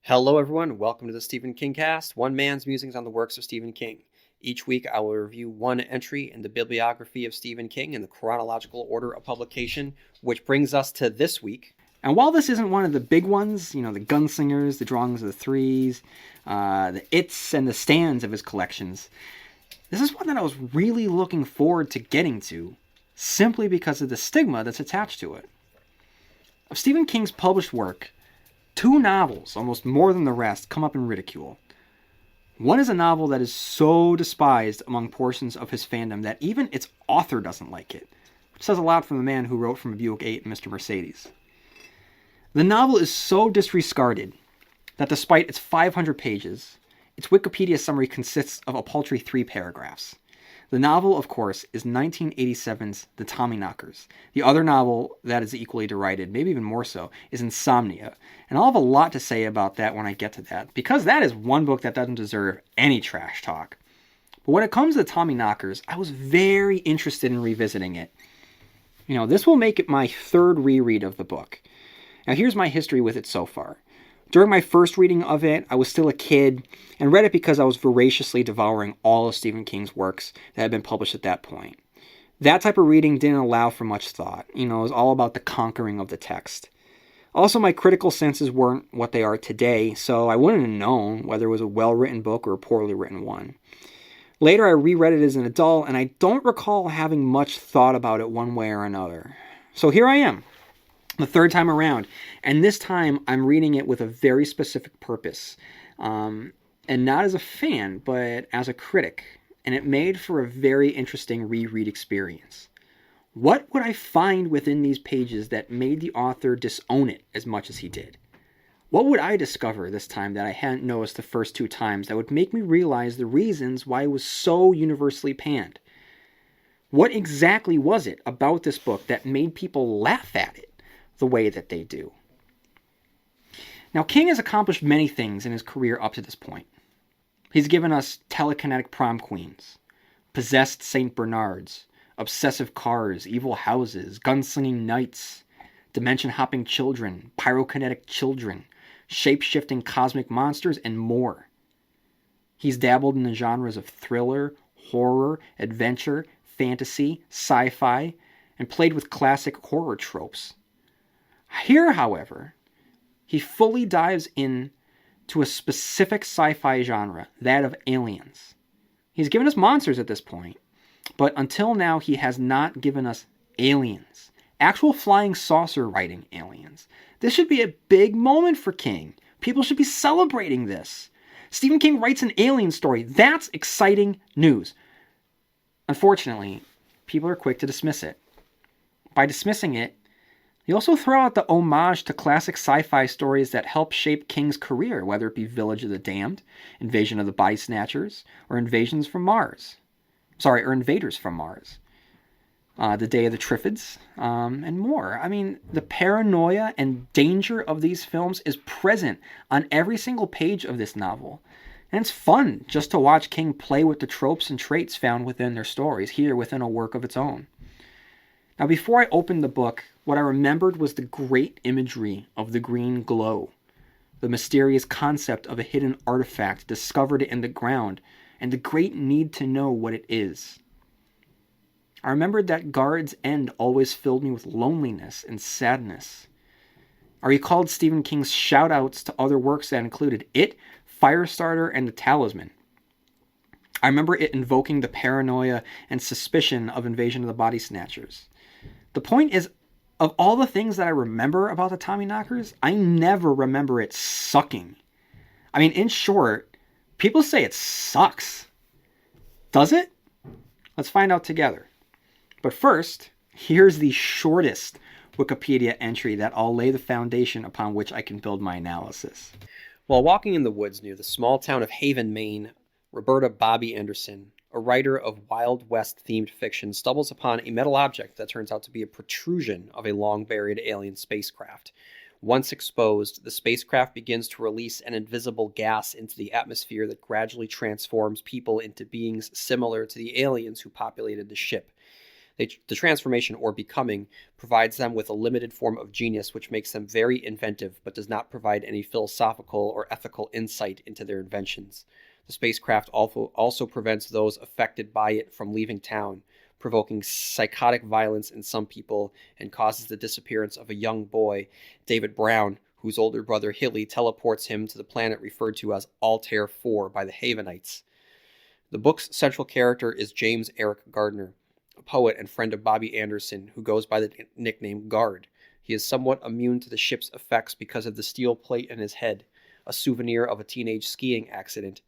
Hello, everyone. Welcome to the stephenkingcast, one man's musings on the works of Stephen King. Each week, I will review one entry in the bibliography of Stephen King in the chronological order of publication, which brings us to this week. And while this isn't one of the big ones, the gunslingers, the drawings of the threes, the its and the stands of his collections, this is one that I was really looking forward to getting to, simply because of the stigma that's attached to it. Of Stephen King's published work, two novels, almost more than the rest, come up in ridicule. One is a novel that is so despised among portions of his fandom that even its author doesn't like it, which says a lot from the man who wrote from a Buick 8 and Mr. Mercedes. The novel is so disregarded that despite its 500 pages, its Wikipedia summary consists of a paltry 3 paragraphs. The novel, of course, is 1987's The Tommyknockers. The other novel that is equally derided, maybe even more so, is Insomnia. And I'll have a lot to say about that when I get to that, because that is one book that doesn't deserve any trash talk. But when it comes to The Tommyknockers, I was very interested in revisiting it. This will make it my third reread of the book. Now, here's my history with it so far. During my first reading of it, I was still a kid and read it because I was voraciously devouring all of Stephen King's works that had been published at that point. That type of reading didn't allow for much thought. It was all about the conquering of the text. Also, my critical senses weren't what they are today, so I wouldn't have known whether it was a well-written book or a poorly written one. Later, I reread it as an adult, and I don't recall having much thought about it one way or another. So here I am, the third time around, and this time I'm reading it with a very specific purpose, and not as a fan, but as a critic, and it made for a very interesting reread experience. What would I find within these pages that made the author disown it as much as he did? What would I discover this time that I hadn't noticed the first 2 times that would make me realize the reasons why it was so universally panned? What exactly was it about this book that made people laugh at it the way that they do? Now, King has accomplished many things in his career up to this point. He's given us telekinetic prom queens, possessed St. Bernards, obsessive cars, evil houses, gunslinging knights, dimension-hopping children, pyrokinetic children, shape-shifting cosmic monsters, and more. He's dabbled in the genres of thriller, horror, adventure, fantasy, sci-fi, and played with classic horror tropes. Here, however, he fully dives into a specific sci-fi genre, that of aliens. He's given us monsters at this point, but until now he has not given us aliens. Actual flying saucer riding aliens. This should be a big moment for King. People should be celebrating this. Stephen King writes an alien story. That's exciting news. Unfortunately, people are quick to dismiss it. By dismissing it, you also throw out the homage to classic sci-fi stories that help shape King's career, whether it be Village of the Damned, Invasion of the Body Snatchers, or Invaders from Mars. The Day of the Triffids, and more. The paranoia and danger of these films is present on every single page of this novel. And it's fun just to watch King play with the tropes and traits found within their stories, here within a work of its own. Now, before I opened the book, what I remembered was the great imagery of the green glow, the mysterious concept of a hidden artifact discovered in the ground, and the great need to know what it is. I remembered that Guard's End always filled me with loneliness and sadness. I recalled Stephen King's shout-outs to other works that included It, Firestarter, and The Talisman. I remember it invoking the paranoia and suspicion of Invasion of the Body Snatchers. The point is, of all the things that I remember about the Tommyknockers, I never remember it sucking. In short, people say it sucks. Does it? Let's find out together. But first, here's the shortest Wikipedia entry that I'll lay the foundation upon which I can build my analysis. While walking in the woods near the small town of Haven, Maine, Roberta Bobby Anderson, a writer of Wild West-themed fiction, stumbles upon a metal object that turns out to be a protrusion of a long-buried alien spacecraft. Once exposed, the spacecraft begins to release an invisible gas into the atmosphere that gradually transforms people into beings similar to the aliens who populated the ship. The transformation, or becoming, provides them with a limited form of genius which makes them very inventive, but does not provide any philosophical or ethical insight into their inventions. The spacecraft also prevents those affected by it from leaving town, provoking psychotic violence in some people, and causes the disappearance of a young boy, David Brown, whose older brother Hilly teleports him to the planet referred to as Altair 4 by the Havenites. The book's central character is James Eric Gardner, a poet and friend of Bobby Anderson, who goes by the nickname Guard. He is somewhat immune to the ship's effects because of the steel plate in his head, a souvenir of a teenage skiing accident.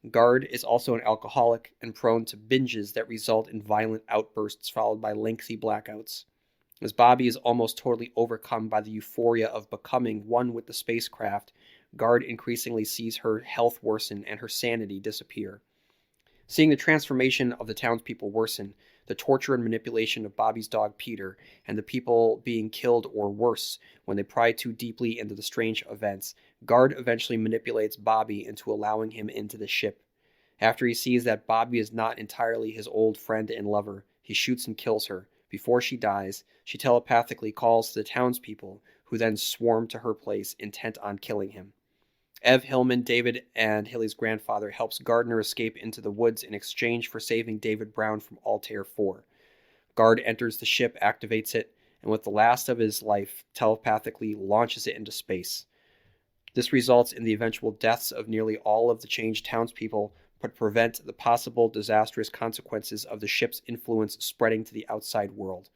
Guard is also an alcoholic and prone to binges that result in violent outbursts followed by lengthy blackouts. As Bobby is almost totally overcome by the euphoria of becoming one with the spacecraft, Guard increasingly sees her health worsen and her sanity disappear. Seeing the transformation of the townspeople worsen, the torture and manipulation of Bobby's dog Peter, and the people being killed or worse when they pry too deeply into the strange events, Guard eventually manipulates Bobby into allowing him into the ship. After he sees that Bobby is not entirely his old friend and lover, he shoots and kills her. Before she dies, she telepathically calls to the townspeople, who then swarm to her place, intent on killing him. Ev Hillman, David and Hilly's grandfather, helps Gardner escape into the woods in exchange for saving David Brown from Altair 4. Guard enters the ship, activates it, and with the last of his life, telepathically launches it into space. This results in the eventual deaths of nearly all of the changed townspeople, but prevent the possible disastrous consequences of the ship's influence spreading to the outside world.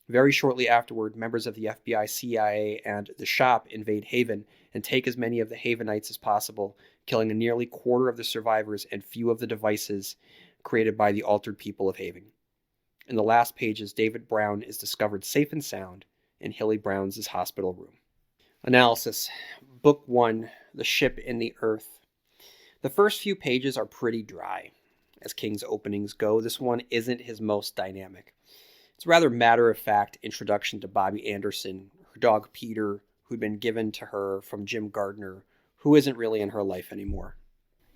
Very shortly afterward, members of the FBI, CIA, and the Shop invade Haven and take as many of the Havenites as possible, killing a nearly quarter of the survivors and few of the devices created by the altered people of Haven. In the last pages, David Brown is discovered safe and sound in Hilly Brown's hospital room. Analysis. Book 1, The Ship in the Earth. The first few pages are pretty dry. As King's openings go, this one isn't his most dynamic. It's a rather matter-of-fact introduction to Bobby Anderson, her dog Peter, who'd been given to her from Jim Gardner, who isn't really in her life anymore.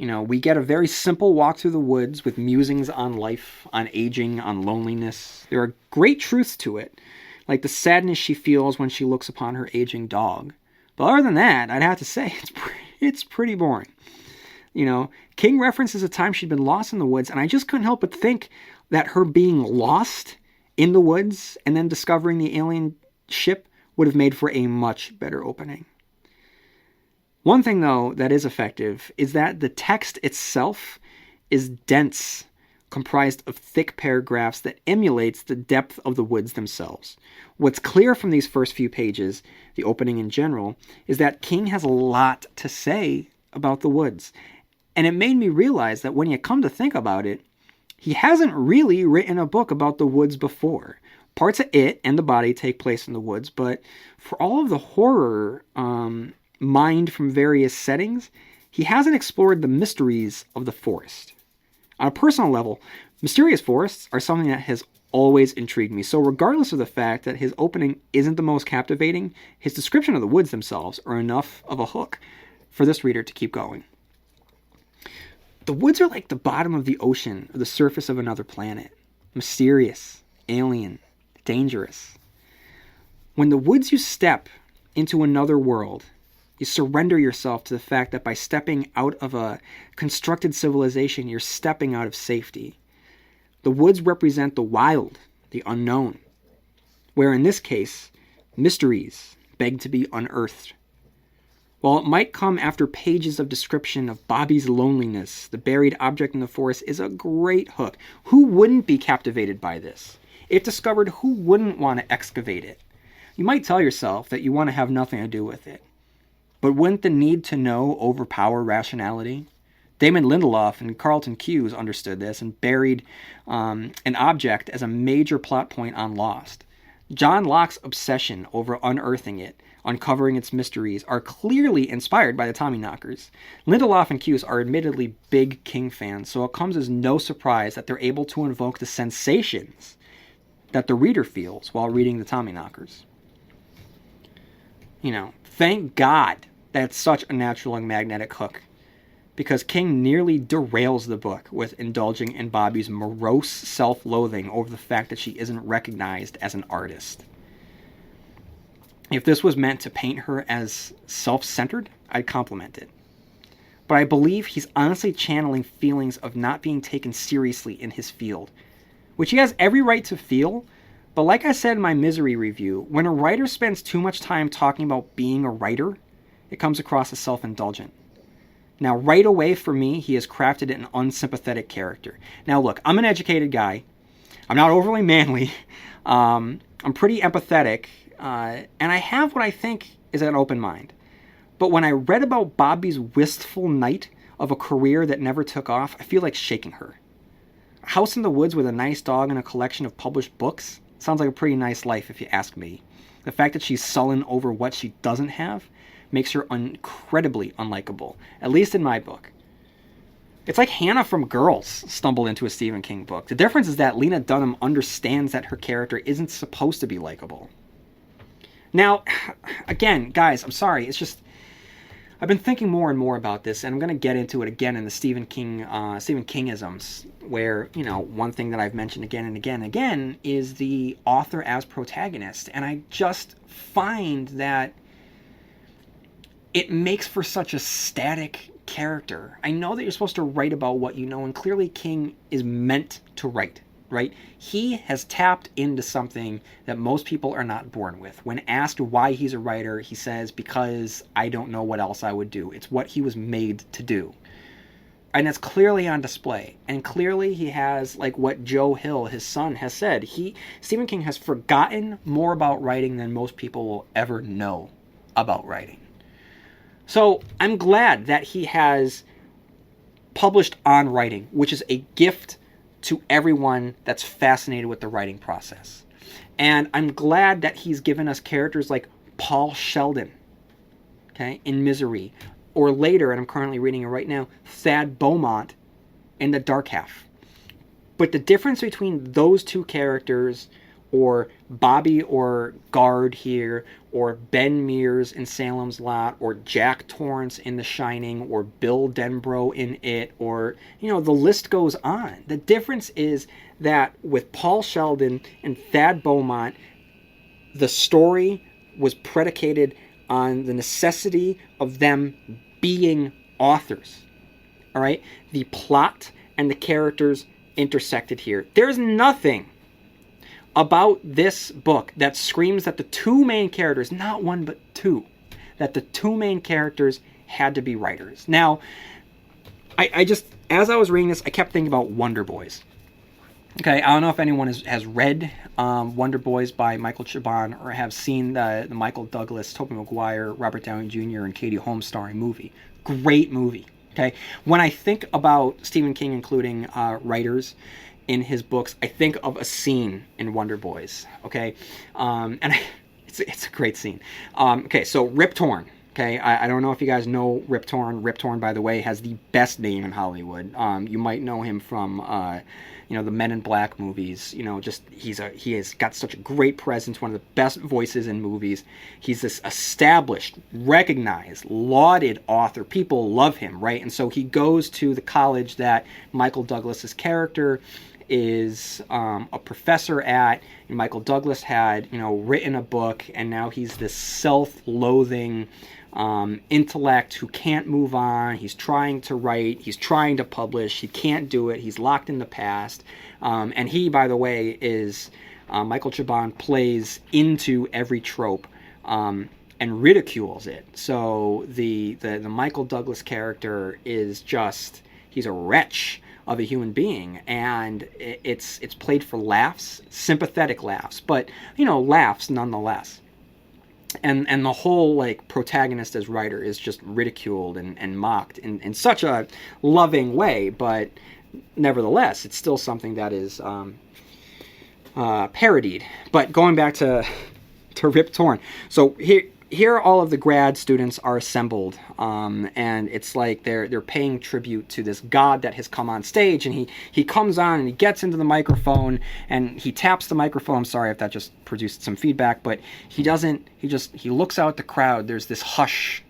We get a very simple walk through the woods with musings on life, on aging, on loneliness. There are great truths to it, like the sadness she feels when she looks upon her aging dog. But other than that, I'd have to say it's pretty boring. King references a time she'd been lost in the woods, and I just couldn't help but think that her being lost in the woods and then discovering the alien ship would have made for a much better opening. One thing, though, that is effective is that the text itself is dense, comprised of thick paragraphs that emulates the depth of the woods themselves. What's clear from these first few pages, the opening in general, is that King has a lot to say about the woods. And it made me realize that when you come to think about it, he hasn't really written a book about the woods before. Parts of it and the body take place in the woods, but for all of the horror mined from various settings, he hasn't explored the mysteries of the forest. On a personal level, mysterious forests are something that has always intrigued me, so regardless of the fact that his opening isn't the most captivating, his description of the woods themselves are enough of a hook for this reader to keep going. The woods are like the bottom of the ocean or the surface of another planet. Mysterious, alien, dangerous. When the woods you step into another world, you surrender yourself to the fact that by stepping out of a constructed civilization, you're stepping out of safety. The woods represent the wild, the unknown, where in this case, mysteries beg to be unearthed. While it might come after pages of description of Bobby's loneliness, the buried object in the forest is a great hook. Who wouldn't be captivated by this? If discovered, who wouldn't want to excavate it? You might tell yourself that you want to have nothing to do with it. But wouldn't the need to know overpower rationality? Damon Lindelof and Carlton Cuse understood this and buried an object as a major plot point on Lost. John Locke's obsession over unearthing it, uncovering its mysteries, are clearly inspired by the Tommyknockers. Lindelof and Cuse are admittedly big King fans, so it comes as no surprise that they're able to invoke the sensations that the reader feels while reading the Tommyknockers. Thank God that's such a natural and magnetic hook. because King nearly derails the book with indulging in Bobby's morose self-loathing over the fact that she isn't recognized as an artist. If this was meant to paint her as self-centered, I'd compliment it. But I believe he's honestly channeling feelings of not being taken seriously in his field, which he has every right to feel. But like I said in my Misery review, when a writer spends too much time talking about being a writer, it comes across as self-indulgent. Now, right away for me, he has crafted an unsympathetic character. Now, look, I'm an educated guy. I'm not overly manly. I'm pretty empathetic. And I have what I think is an open mind. But when I read about Bobby's wistful night of a career that never took off, I feel like shaking her. A house in the woods with a nice dog and a collection of published books sounds like a pretty nice life if you ask me. The fact that she's sullen over what she doesn't have makes her incredibly unlikable, at least in my book. It's like Hannah from Girls stumbled into a Stephen King book. The difference is that Lena Dunham understands that her character isn't supposed to be likable. Now, again, guys, I'm sorry, it's just, I've been thinking more and more about this, and I'm going to get into it again in the Stephen Kingisms, where, you know, one thing that I've mentioned again and again and again is the author as protagonist. And I just find that it makes for such a static character. I know that you're supposed to write about what you know, and clearly King is meant to write, right? He has tapped into something that most people are not born with. When asked why he's a writer, he says, because I don't know what else I would do. It's what he was made to do. And it's clearly on display. And clearly he has, like what Joe Hill, his son, has said, Stephen King has forgotten more about writing than most people will ever know about writing. So I'm glad that he has published on writing, which is a gift to everyone that's fascinated with the writing process. And I'm glad that he's given us characters like Paul Sheldon, okay, in Misery, or later, and I'm currently reading it right now, Thad Beaumont in The Dark Half. But the difference between those two characters, or Bobby or Guard here, or Ben Mears in Salem's Lot, or Jack Torrance in The Shining, or Bill Denbrough in It, or, you know, the list goes on. The difference is that with Paul Sheldon and Thad Beaumont, the story was predicated on the necessity of them being authors. All right? The plot and the characters intersected here. There's nothing about this book that screams that the two main characters, not one but two, that the two main characters had to be writers. Now, I just, as I was reading this, I kept thinking about Wonder Boys. Okay, I don't know if anyone has read Wonder Boys by Michael Chabon or have seen the Michael Douglas, Tobey Maguire, Robert Downey Jr., and Katie Holmes starring movie. Great movie. Okay, when I think about Stephen King including writers in his books, I think of a scene in Wonder Boys, okay? It's a great scene. Okay, so Rip Torn, okay? I don't know if you guys know Rip Torn. Rip Torn, by the way, has the best name in Hollywood. You might know him from, the Men in Black movies. You know, just he has got such a great presence, one of the best voices in movies. He's this established, recognized, lauded author. People love him, right? And so he goes to the college that Michael Douglas's character is a professor at, and Michael Douglas had, written a book, and now he's this self-loathing intellect who can't move on. He's trying to write, he's trying to publish, he can't do it, he's locked in the past. And he, by the way, is, Michael Chabon plays into every trope and ridicules it. So the Michael Douglas character is just, he's a wretch of a human being, and it's played for laughs, sympathetic laughs, but laughs nonetheless. And the whole protagonist as writer is just ridiculed and mocked in such a loving way, but nevertheless it's still something that is parodied. But going back to Rip Torn, so here all of the grad students are assembled, and it's like they're paying tribute to this god that has come on stage, and he comes on and he gets into the microphone and he taps the microphone. I'm sorry if that just produced some feedback, but he looks out at the crowd. There's this hush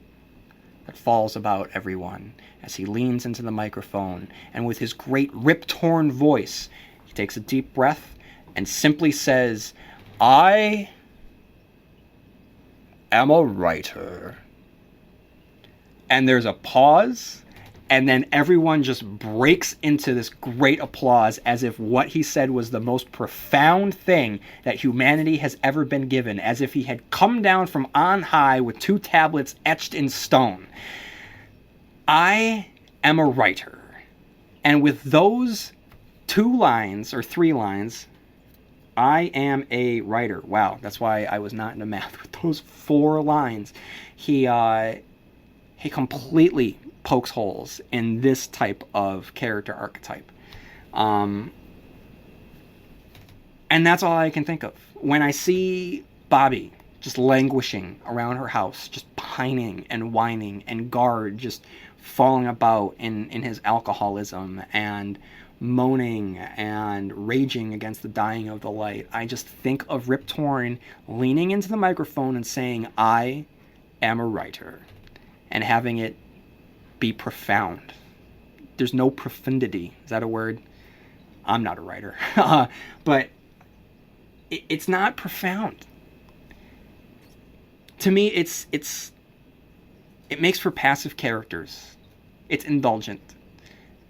that that falls about everyone as he leans into the microphone, and with his great rip-torn voice, he takes a deep breath and simply says, "I am a writer." And there's a pause, and then everyone just breaks into this great applause as if what he said was the most profound thing that humanity has ever been given, as if he had come down from on high with 2 tablets etched in stone. I am a writer. And with those 2 lines, or 3 lines, I am a writer. Wow, that's why I was not into math. With those 4 lines, he completely pokes holes in this type of character archetype. And that's all I can think of. When I see Bobby just languishing around her house, just pining and whining, and Guard just falling about in his alcoholism and moaning and raging against the dying of the light, I just think of Rip Torn leaning into the microphone and saying, "I am a writer," and having it be profound. There's no profundity. Is that a word? I'm not a writer. But it's not profound. To me, it makes for passive characters. It's indulgent.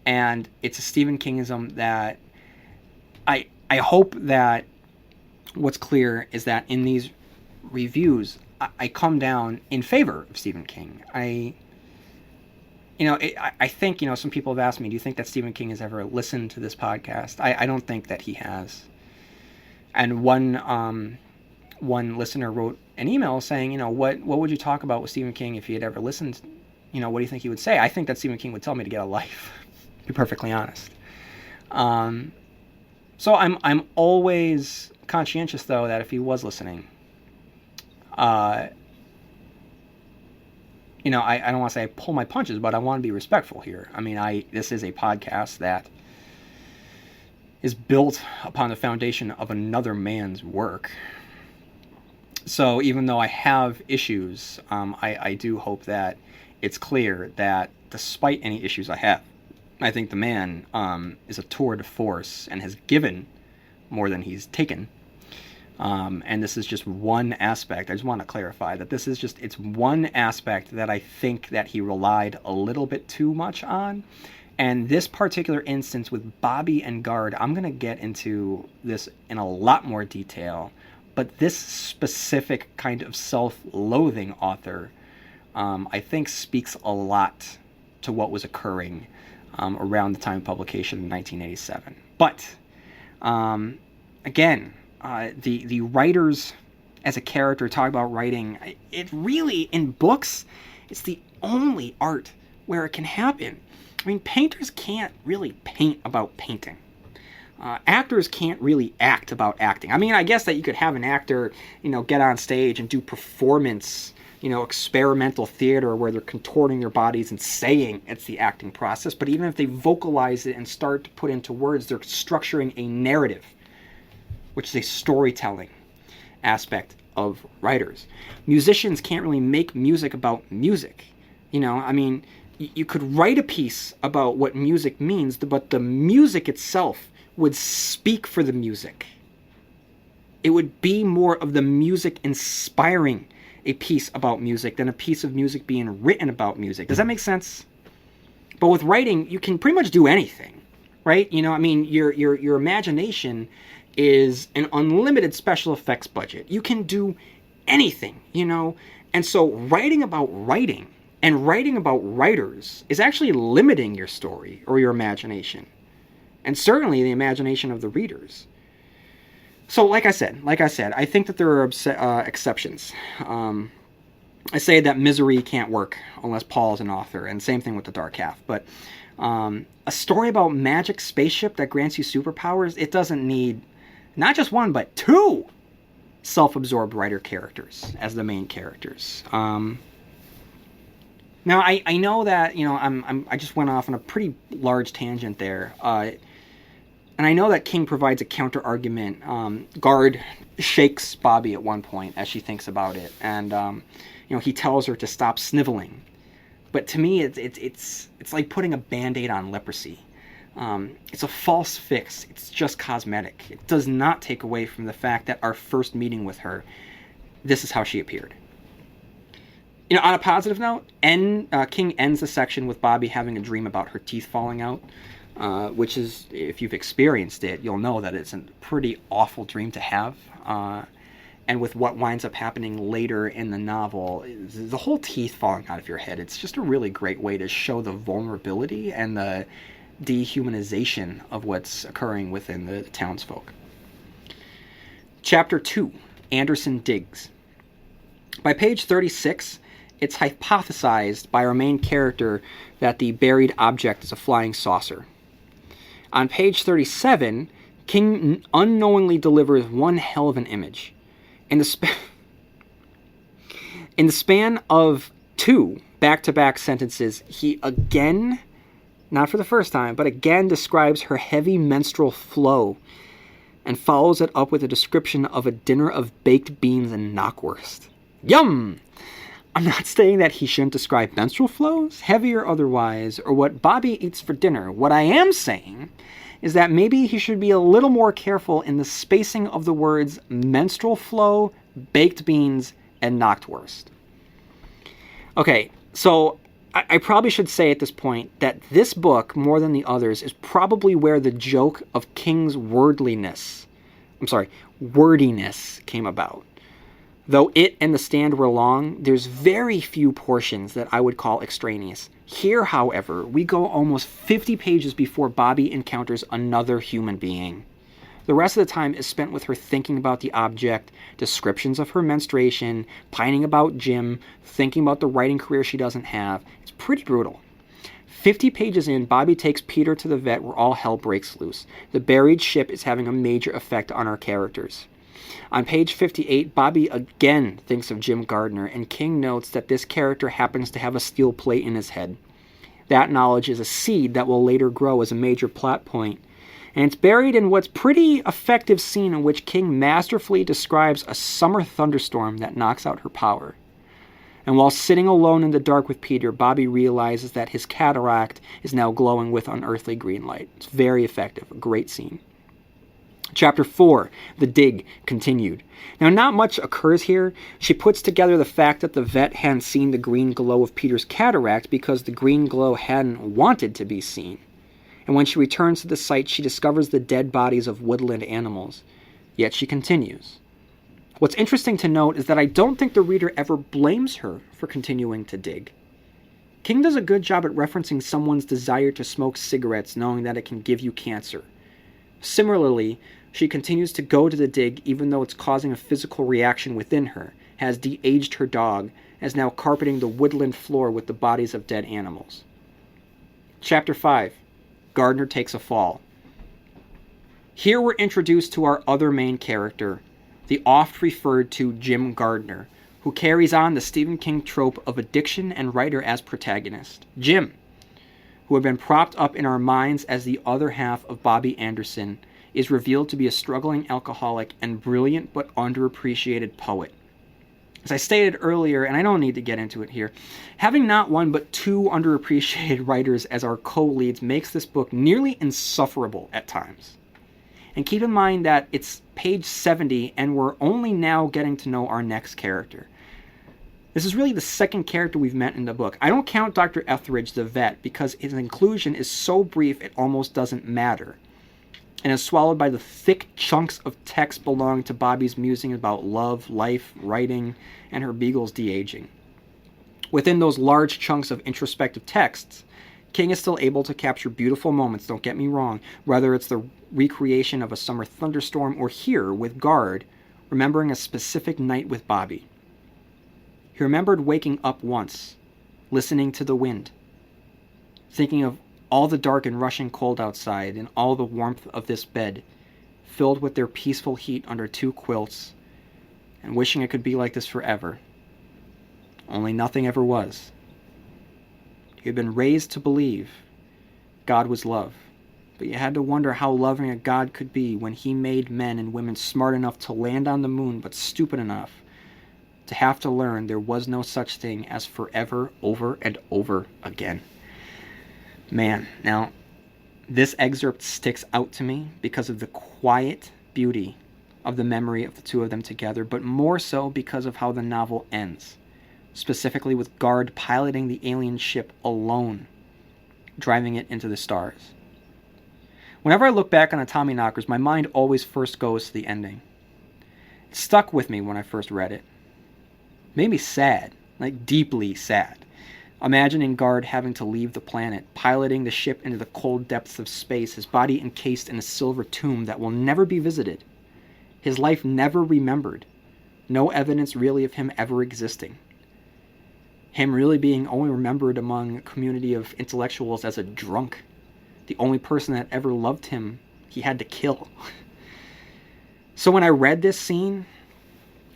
And it's a Stephen Kingism that I hope that what's clear is that in these reviews, I come down in favor of Stephen King. I think, some people have asked me, do you think that Stephen King has ever listened to this podcast? I don't think that he has. And one listener wrote an email saying, what would you talk about with Stephen King if he had ever listened? What do you think he would say? I think that Stephen King would tell me to get a life, to be perfectly honest. So I'm always conscientious, though, that if he was listening, I don't want to say I pull my punches, but I want to be respectful here. I mean, this is a podcast that is built upon the foundation of another man's work. So even though I have issues, I do hope that it's clear that despite any issues I have, I think the man is a tour de force and has given more than he's taken. And this is just one aspect. I just want to clarify that it's one aspect that I think that he relied a little bit too much on. And this particular instance with Bobby and Guard, I'm going to get into this in a lot more detail. But this specific kind of self-loathing author, I think speaks a lot to what was occurring around the time of publication in 1987. But, again, the writers as a character talk about writing. It really, in books, it's the only art where it can happen. I mean, painters can't really paint about painting. Actors can't really act about acting. I mean, I guess that you could have an actor, get on stage and do performance, experimental theater where they're contorting their bodies and saying it's the acting process. But even if they vocalize it and start to put into words, they're structuring a narrative, which is a storytelling aspect of writers. Musicians can't really make music about music. You could write a piece about what music means, but the music itself would speak for the music. It would be more of the music inspiring a piece about music than a piece of music being written about music. Does that make sense? But with writing, you can pretty much do anything, right? Your imagination is an unlimited special effects budget. You can do anything, And so writing about writing and writing about writers is actually limiting your story or your imagination. And certainly the imagination of the readers. So like I said, I think that there are exceptions. I say that misery can't work unless Paul is an author, and same thing with The Dark Half. But a story about magic spaceship that grants you superpowers, it doesn't need not just one, but 2 self-absorbed writer characters as the main characters. Now, I know that, I just went off on a pretty large tangent there. And I know that King provides a counter-argument. Guard shakes Bobby at one point as she thinks about it. And, he tells her to stop sniveling. But to me, it's like putting a Band-Aid on leprosy. It's a false fix. It's just cosmetic. It does not take away from the fact that our first meeting with her, this is how she appeared. On a positive note, King ends the section with Bobby having a dream about her teeth falling out, which is, if you've experienced it, you'll know that it's a pretty awful dream to have. And with what winds up happening later in the novel, the whole teeth falling out of your head, it's just a really great way to show the vulnerability and the dehumanization of what's occurring within the townsfolk. Chapter 2, Anderson Digs. By page 36, it's hypothesized by our main character that the buried object is a flying saucer. On page 37, King unknowingly delivers one hell of an image. In the span of 2 back-to-back sentences, he again, not for the first time, but again describes her heavy menstrual flow and follows it up with a description of a dinner of baked beans and knockwurst. Yum! I'm not saying that he shouldn't describe menstrual flows, heavy or otherwise, or what Bobby eats for dinner. What I am saying is that maybe he should be a little more careful in the spacing of the words menstrual flow, baked beans, and knockwurst. Okay, so I probably should say at this point that this book, more than the others, is probably where the joke of King's wordiness came about. Though it and the stand were long, there's very few portions that I would call extraneous. Here, however, we go almost 50 pages before Bobby encounters another human being. The rest of the time is spent with her thinking about the object, descriptions of her menstruation, pining about Jim, thinking about the writing career she doesn't have. It's pretty brutal. 50 pages in, Bobby takes Peter to the vet where all hell breaks loose. The buried ship is having a major effect on our characters. On page 58, Bobby again thinks of Jim Gardner, and King notes that this character happens to have a steel plate in his head. That knowledge is a seed that will later grow as a major plot point, and it's buried in what's pretty effective scene in which King masterfully describes a summer thunderstorm that knocks out her power. And while sitting alone in the dark with Peter, Bobby realizes that his cataract is now glowing with unearthly green light. It's very effective, a great scene. Chapter 4, The Dig, continued. Now, not much occurs here. She puts together the fact that the vet hadn't seen the green glow of Peter's cataract because the green glow hadn't wanted to be seen. And when she returns to the site, she discovers the dead bodies of woodland animals. Yet she continues. What's interesting to note is that I don't think the reader ever blames her for continuing to dig. King does a good job at referencing someone's desire to smoke cigarettes knowing that it can give you cancer. Similarly, she continues to go to the dig even though it's causing a physical reaction within her, has de-aged her dog, is now carpeting the woodland floor with the bodies of dead animals. Chapter 5, Gardner Takes a Fall. Here we're introduced to our other main character, the oft-referred to Jim Gardner, who carries on the Stephen King trope of addiction and writer as protagonist. Jim, who had been propped up in our minds as the other half of Bobby Anderson, is revealed to be a struggling alcoholic and brilliant but underappreciated poet. As I stated earlier, and I don't need to get into it here, having not one but 2 underappreciated writers as our co-leads makes this book nearly insufferable at times. And keep in mind that it's page 70 and we're only now getting to know our next character. This is really the second character we've met in the book. I don't count Dr. Etheridge the vet because his inclusion is so brief it almost doesn't matter, and is swallowed by the thick chunks of text belonging to Bobby's musing about love, life, writing, and her beagle's de-aging. Within those large chunks of introspective texts, King is still able to capture beautiful moments, don't get me wrong, whether it's the recreation of a summer thunderstorm or here, with Guard, remembering a specific night with Bobby. He remembered waking up once, listening to the wind, thinking of all the dark and rushing cold outside and all the warmth of this bed, filled with their peaceful heat under 2 quilts, and wishing it could be like this forever. Only nothing ever was. He had been raised to believe God was love, but you had to wonder how loving a God could be when he made men and women smart enough to land on the moon but stupid enough to have to learn there was no such thing as forever over and over again. Man, now, this excerpt sticks out to me because of the quiet beauty of the memory of the two of them together, but more so because of how the novel ends, specifically with Guard piloting the alien ship alone, driving it into the stars. Whenever I look back on the Tommyknockers, my mind always first goes to the ending. It stuck with me when I first read it. Made me sad, like deeply sad. Imagining Guard having to leave the planet, piloting the ship into the cold depths of space, his body encased in a silver tomb that will never be visited. His life never remembered. No evidence really of him ever existing. Him really being only remembered among a community of intellectuals as a drunk. The only person that ever loved him, he had to kill. So when I read this scene,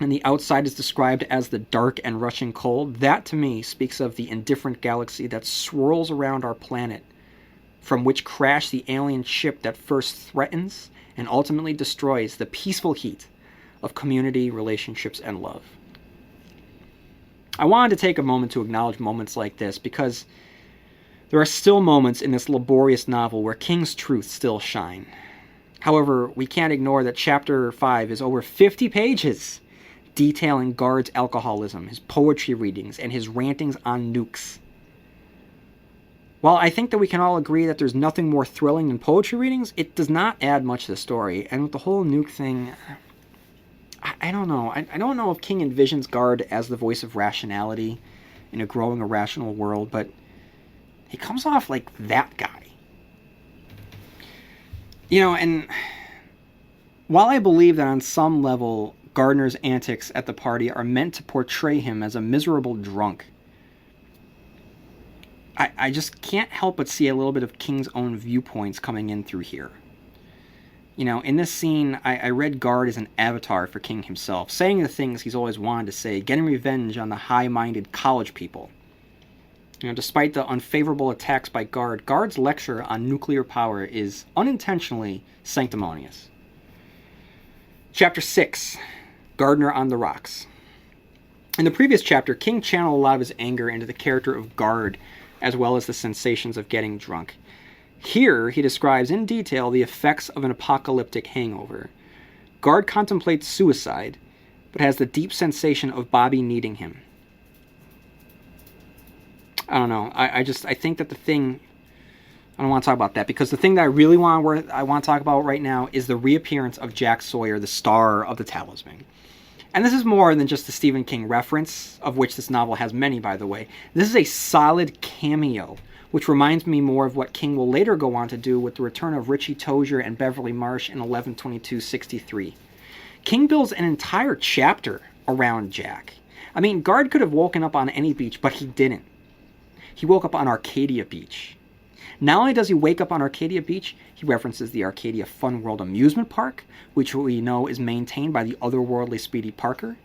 and the outside is described as the dark and rushing cold, that to me speaks of the indifferent galaxy that swirls around our planet, from which crash the alien ship that first threatens and ultimately destroys the peaceful heat of community, relationships, and love. I wanted to take a moment to acknowledge moments like this because there are still moments in this laborious novel where King's truths still shine. However, we can't ignore that Chapter 5 is over 50 pages detailing Guard's alcoholism, his poetry readings, and his rantings on nukes. While I think that we can all agree that there's nothing more thrilling than poetry readings, it does not add much to the story. And with the whole nuke thing, I don't know. I don't know if King envisions Guard as the voice of rationality in a growing irrational world, but he comes off like that guy. You know, and while I believe that on some level Gardner's antics at the party are meant to portray him as a miserable drunk, I just can't help but see a little bit of King's own viewpoints coming in through here. You know, in this scene, I read Guard as an avatar for King himself, saying the things he's always wanted to say, getting revenge on the high-minded college people. You know, despite the unfavorable attacks by Guard's lecture on nuclear power is unintentionally sanctimonious. Chapter 6, Gardner on the Rocks. In the previous chapter, King channeled a lot of his anger into the character of Guard, as well as the sensations of getting drunk. Here, he describes in detail the effects of an apocalyptic hangover. Guard contemplates suicide, but has the deep sensation of Bobby needing him. I don't know. I think that the thing... I don't want to talk about that, because the thing that I really want to talk about right now is the reappearance of Jack Sawyer, the star of the Talisman. And this is more than just the Stephen King reference, of which this novel has many, by the way. This is a solid cameo, which reminds me more of what King will later go on to do with the return of Richie Tozier and Beverly Marsh in 11/22/63. King builds an entire chapter around Jack. I mean, Guard could have woken up on any beach, but he didn't. He woke up on Arcadia Beach. Not only does he wake up on Arcadia Beach, he references the Arcadia Fun World amusement park, which we know is maintained by the otherworldly Speedy Parker.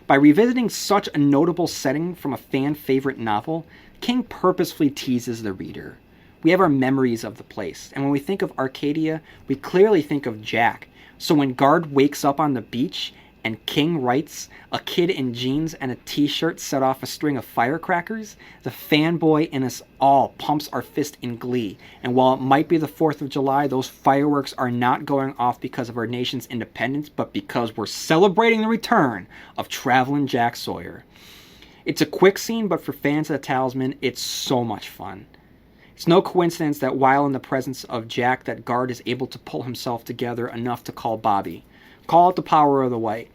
By revisiting such a notable setting from a fan-favorite novel, King purposefully teases the reader. We have our memories of the place, and when we think of Arcadia, we clearly think of Jack. So when Guard wakes up on the beach, and King writes, "A kid in jeans and a t-shirt set off a string of firecrackers," the fanboy in us all pumps our fist in glee. And while it might be the 4th of July, those fireworks are not going off because of our nation's independence, but because we're celebrating the return of Travelin' Jack Sawyer. It's a quick scene, but for fans of the Talisman, it's so much fun. It's no coincidence that while in the presence of Jack, that Guard is able to pull himself together enough to call Bobby. Call it the power of the white.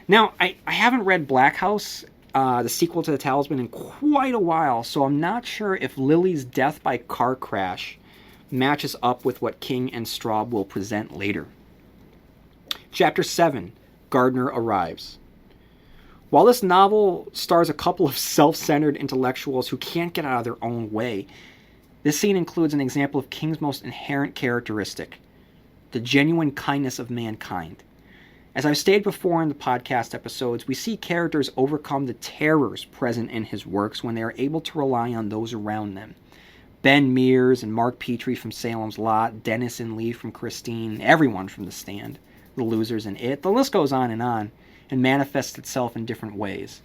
Now, I haven't read Black House, the sequel to The Talisman, in quite a while, so I'm not sure if Lily's death by car crash matches up with what King and Straub will present later. Chapter 7, Gardner Arrives. While this novel stars a couple of self-centered intellectuals who can't get out of their own way, this scene includes an example of King's most inherent characteristic, the genuine kindness of mankind. As I've stated before in the podcast episodes, we see characters overcome the terrors present in his works when they are able to rely on those around them. Ben Mears and Mark Petrie from Salem's Lot, Dennis and Lee from Christine, everyone from The Stand, the losers in It, the list goes on and on. and manifests itself in different ways.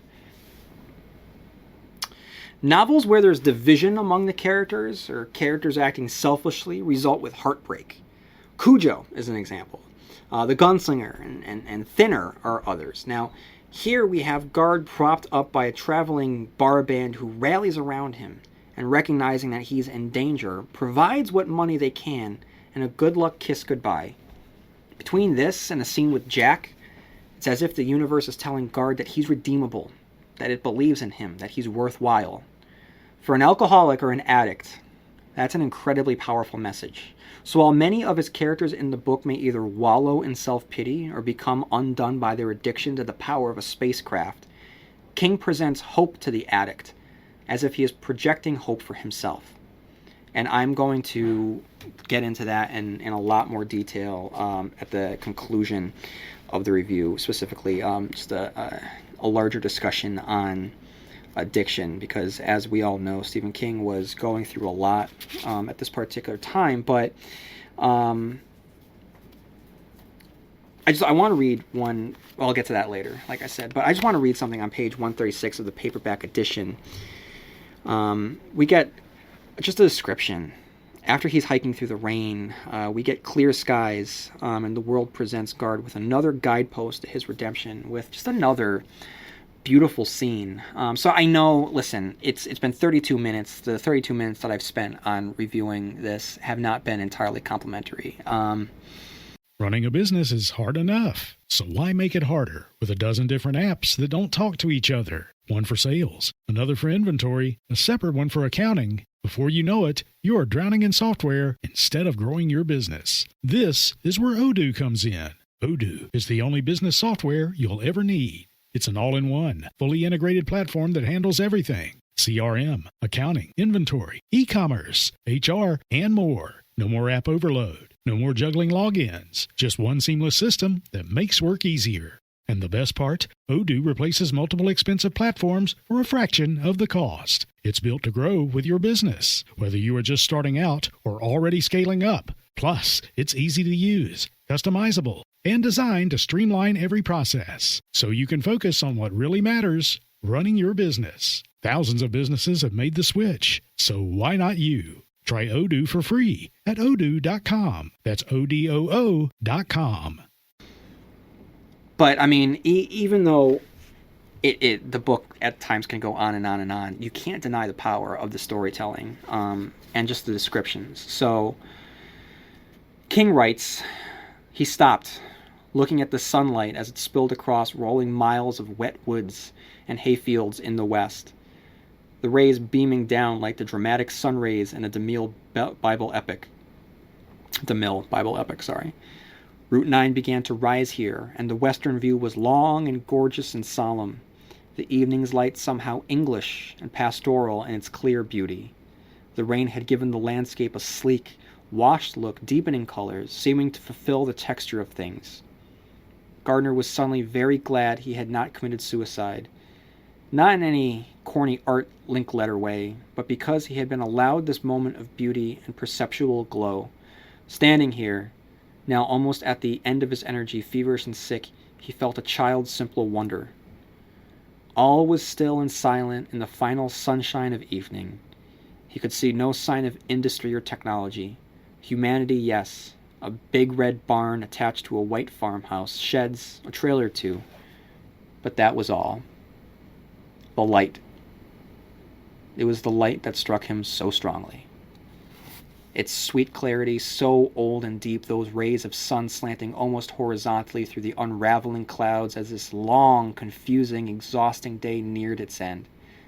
Novels where there's division among the characters, or characters acting selfishly, result with heartbreak. Cujo is an example. The Gunslinger and Thinner are others. Now, here we have Guard propped up by a traveling bar band who rallies around him, and recognizing that he's in danger, provides what money they can, and a good luck kiss goodbye. Between this and a scene with Jack, it's as if the universe is telling Guard that he's redeemable, that it believes in him, that he's worthwhile. For an alcoholic or an addict, that's an incredibly powerful message. So while many of his characters in the book may either wallow in self-pity or become undone by their addiction to the power of a spacecraft, King presents hope to the addict, as if he is projecting hope for himself. And I'm going to get into that in a lot more detail at the conclusion of the review, specifically just a larger discussion on addiction, because as we all know, Stephen King was going through a lot at this particular time. But I want to read one. Well, I'll get to that later, like I said. But I just want to read something on page 136 of the paperback edition. We get just a description. After he's hiking through the rain, we get clear skies, and the world presents Guard with another guidepost to his redemption, with just another beautiful scene. So I know, listen, it's been 32 minutes. The 32 minutes that I've spent on reviewing this have not been entirely complimentary. Running a business is hard enough, so why make it harder with a dozen different apps that don't talk to each other? One for sales, another for inventory, a separate one for accounting. Before you know it, you are drowning in software instead of growing your business. This is where Odoo comes in. Odoo is the only business software you'll ever need. It's an all-in-one, fully integrated platform that handles everything. CRM, accounting, inventory, e-commerce, HR, and more. No more app overload. No more juggling logins. Just one seamless system that makes work easier. And the best part, Odoo replaces multiple expensive platforms for a fraction of the cost. It's built to grow with your business, whether you are just starting out or already scaling up. Plus, it's easy to use, customizable, and designed to streamline every process, so you can focus on what really matters, running your business. Thousands of businesses have made the switch, so why not you? Try Odoo for free at odoo.com. That's ODOO.com. But, I mean, even though the book at times can go on and on and on, you can't deny the power of the storytelling and just the descriptions. So, King writes, he stopped, looking at the sunlight as it spilled across rolling miles of wet woods and hayfields in the west, the rays beaming down like the dramatic sun rays in a DeMille Bible epic. Route 9 began to rise here, and the western view was long and gorgeous and solemn, the evening's light somehow English and pastoral in its clear beauty. The rain had given the landscape a sleek, washed look, deepening colors, seeming to fulfill the texture of things. Gardner was suddenly very glad he had not committed suicide, not in any corny art link-letter way, but because he had been allowed this moment of beauty and perceptual glow. Standing here, now almost at the end of his energy, feverish and sick, he felt a child's simple wonder. All was still and silent in the final sunshine of evening. He could see no sign of industry or technology. Humanity, yes. A big red barn attached to a white farmhouse, sheds, a trailer or two. But that was all. The light. It was the light that struck him so strongly. Its sweet clarity, so old and deep, those rays of sun slanting almost horizontally through the unraveling clouds as this long, confusing, exhausting day neared its end.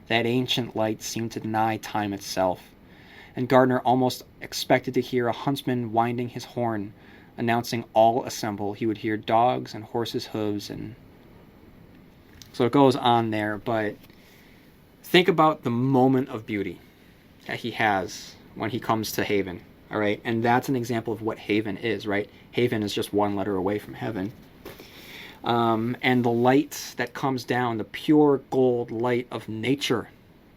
That ancient light seemed to deny time itself, and Gardner almost expected to hear a huntsman winding his horn, announcing all assemble. He would hear dogs and horses' hooves, and so it goes on there. But think about the moment of beauty that he has when he comes to Haven, all right? And that's an example of what Haven is, right? Haven is just one letter away from heaven. And the light that comes down, the pure gold light of nature,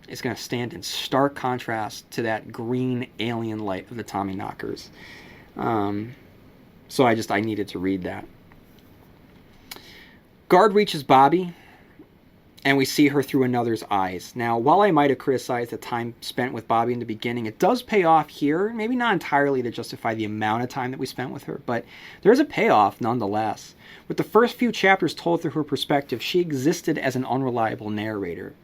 is going to stand in stark contrast to that green alien light of the Tommyknockers. So I needed to read that. Guard reaches Bobby, and we see her through another's eyes. Now, while I might have criticized the time spent with Bobby in the beginning, it does pay off here. Maybe not entirely to justify the amount of time that we spent with her, but there's a payoff nonetheless. With the first few chapters told through her perspective, she existed as an unreliable narrator.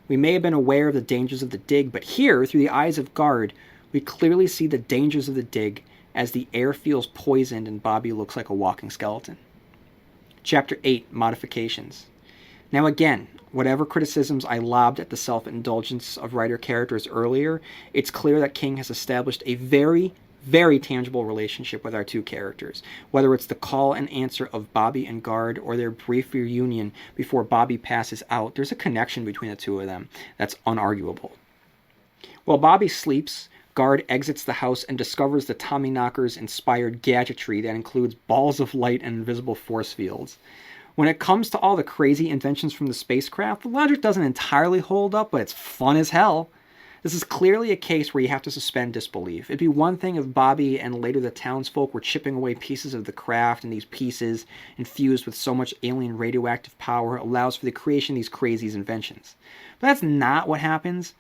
We may have been aware of the dangers of the dig, but here, through the eyes of Guard, we clearly see the dangers of the dig as the air feels poisoned and Bobby looks like a walking skeleton. Chapter 8, Modifications. Now again, whatever criticisms I lobbed at the self-indulgence of writer characters earlier, it's clear that King has established a very, very tangible relationship with our two characters. Whether it's the call and answer of Bobby and Guard or their brief reunion before Bobby passes out, there's a connection between the two of them that's unarguable. While Bobby sleeps, Guard exits the house and discovers the Tommyknockers inspired gadgetry that includes balls of light and invisible force fields. When it comes to all the crazy inventions from the spacecraft, the logic doesn't entirely hold up, but it's fun as hell. This is clearly a case where you have to suspend disbelief. It'd be one thing if Bobby and later the townsfolk were chipping away pieces of the craft, and these pieces, infused with so much alien radioactive power, allows for the creation of these crazy inventions. But that's not what happens.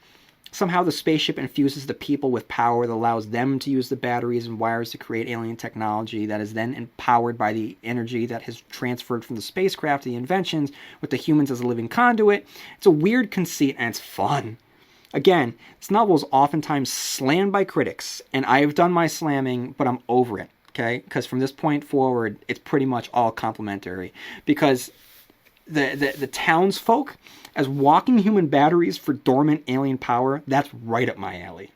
Somehow the spaceship infuses the people with power that allows them to use the batteries and wires to create alien technology that is then empowered by the energy that has transferred from the spacecraft to the inventions with the humans as a living conduit. It's a weird conceit and it's fun. Again, this novel is oftentimes slammed by critics, and I have done my slamming, but I'm over it, okay? Because from this point forward, it's pretty much all complimentary. Because the townsfolk as walking human batteries for dormant alien power, that's right up my alley.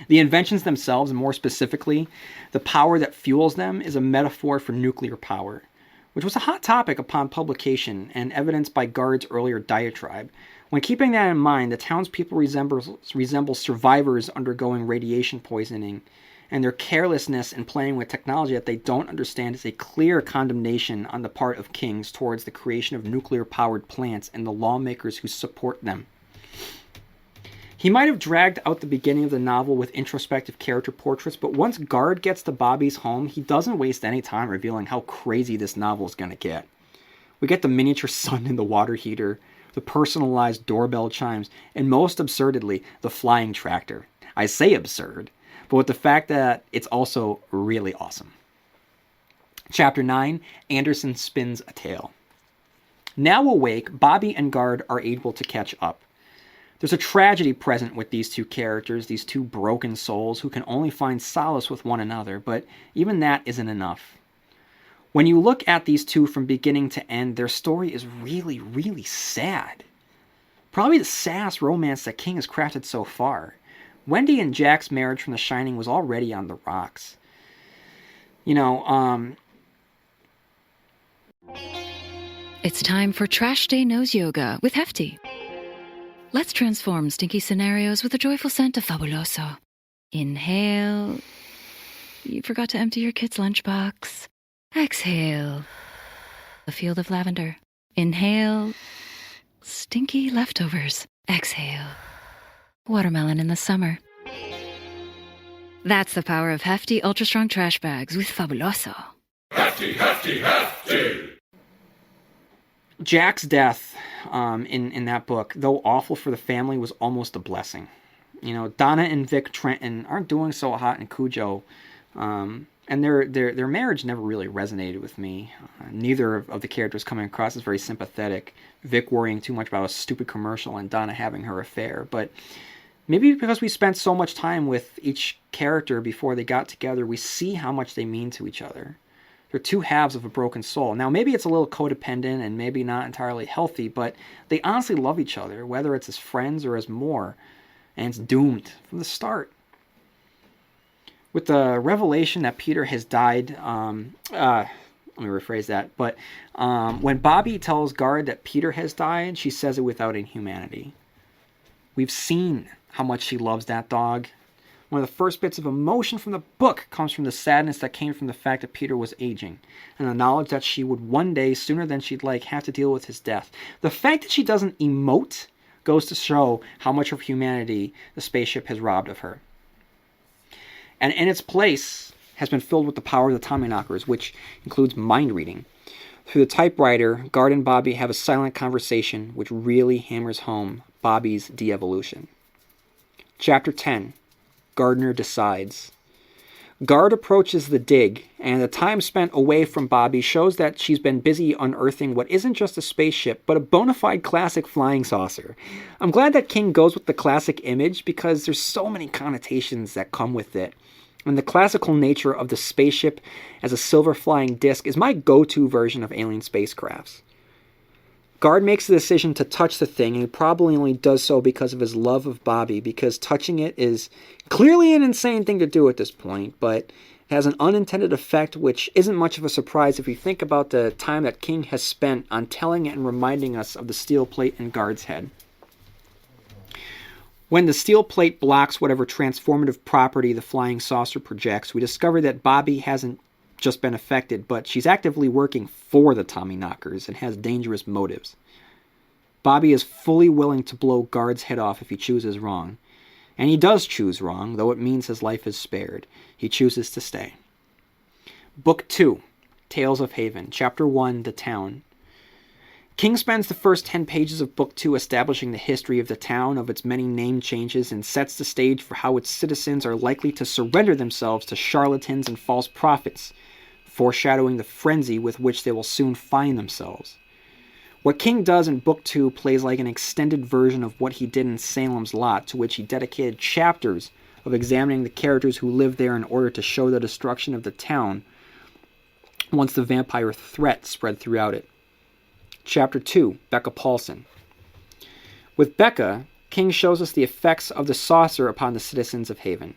The inventions themselves, and more specifically, the power that fuels them, is a metaphor for nuclear power, which was a hot topic upon publication and evidenced by Guard's earlier diatribe. When keeping that in mind, the townspeople resemble survivors undergoing radiation poisoning, and their carelessness in playing with technology that they don't understand is a clear condemnation on the part of kings towards the creation of nuclear-powered plants and the lawmakers who support them. He might have dragged out the beginning of the novel with introspective character portraits, but once Guard gets to Bobby's home, he doesn't waste any time revealing how crazy this novel is going to get. We get the miniature sun in the water heater, the personalized doorbell chimes, and most absurdly, the flying tractor. I say absurd, but with the fact that it's also really awesome. Chapter 9, Anderson Spins a Tale. Now awake, Bobby and Guard are able to catch up. There's a tragedy present with these two characters, these two broken souls who can only find solace with one another, but even that isn't enough. When you look at these two from beginning to end, their story is really, really sad. Probably the saddest romance that King has crafted so far. Wendy and Jack's marriage from The Shining was already on the rocks. It's time for Trash Day Nose Yoga with Hefty. Let's transform stinky scenarios with a joyful scent of Fabuloso. Inhale. You forgot to empty your kid's lunchbox. Exhale. A field of lavender. Inhale. Stinky leftovers. Exhale. Watermelon in the summer. That's the power of Hefty Ultra Strong Trash Bags with Fabuloso. Hefty, hefty, hefty! Jack's death in that book, though awful for the family, was almost a blessing. Donna and Vic Trenton aren't doing so hot in Cujo, and their marriage never really resonated with me. Neither of the characters coming across as very sympathetic. Vic worrying too much about a stupid commercial and Donna having her affair. But maybe because we spent so much time with each character before they got together, we see how much they mean to each other. They're two halves of a broken soul. Now, maybe it's a little codependent and maybe not entirely healthy, but they honestly love each other, whether it's as friends or as more. And it's doomed from the start. With the revelation that Peter has died, let me rephrase that, but when Bobby tells Guard that Peter has died, she says it without inhumanity. We've seen how much she loves that dog. One of the first bits of emotion from the book comes from the sadness that came from the fact that Peter was aging, and the knowledge that she would one day, sooner than she'd like, have to deal with his death. The fact that she doesn't emote goes to show how much of humanity the spaceship has robbed of her. And in its place has been filled with the power of the Tommyknockers, which includes mind reading. Through the typewriter, Guard and Bobby have a silent conversation which really hammers home Bobby's de-evolution. Chapter 10. Gardner decides. Guard approaches the dig, and the time spent away from Bobby shows that she's been busy unearthing what isn't just a spaceship, but a bona fide classic flying saucer. I'm glad that King goes with the classic image because there's so many connotations that come with it. And the classical nature of the spaceship as a silver flying disc is my go-to version of alien spacecrafts. Guard makes the decision to touch the thing, and he probably only does so because of his love of Bobby, because touching it is clearly an insane thing to do at this point, but has an unintended effect which isn't much of a surprise if you think about the time that King has spent on telling and reminding us of the steel plate in Guard's head. When the steel plate blocks whatever transformative property the flying saucer projects, we discover that Bobby hasn't just been affected, but she's actively working for the Tommyknockers and has dangerous motives. Bobby is fully willing to blow Guard's head off if he chooses wrong. And he does choose wrong, though it means his life is spared. He chooses to stay. Book 2, Tales of Haven, Chapter 1, The Town. King spends the first 10 pages of Book 2 establishing the history of the town, of its many name changes, and sets the stage for how its citizens are likely to surrender themselves to charlatans and false prophets, foreshadowing the frenzy with which they will soon find themselves. What King does in Book 2 plays like an extended version of what he did in Salem's Lot, to which he dedicated chapters of examining the characters who lived there in order to show the destruction of the town once the vampire threat spread throughout it. Chapter 2, Becca Paulson. With Becca, King shows us the effects of the saucer upon the citizens of Haven.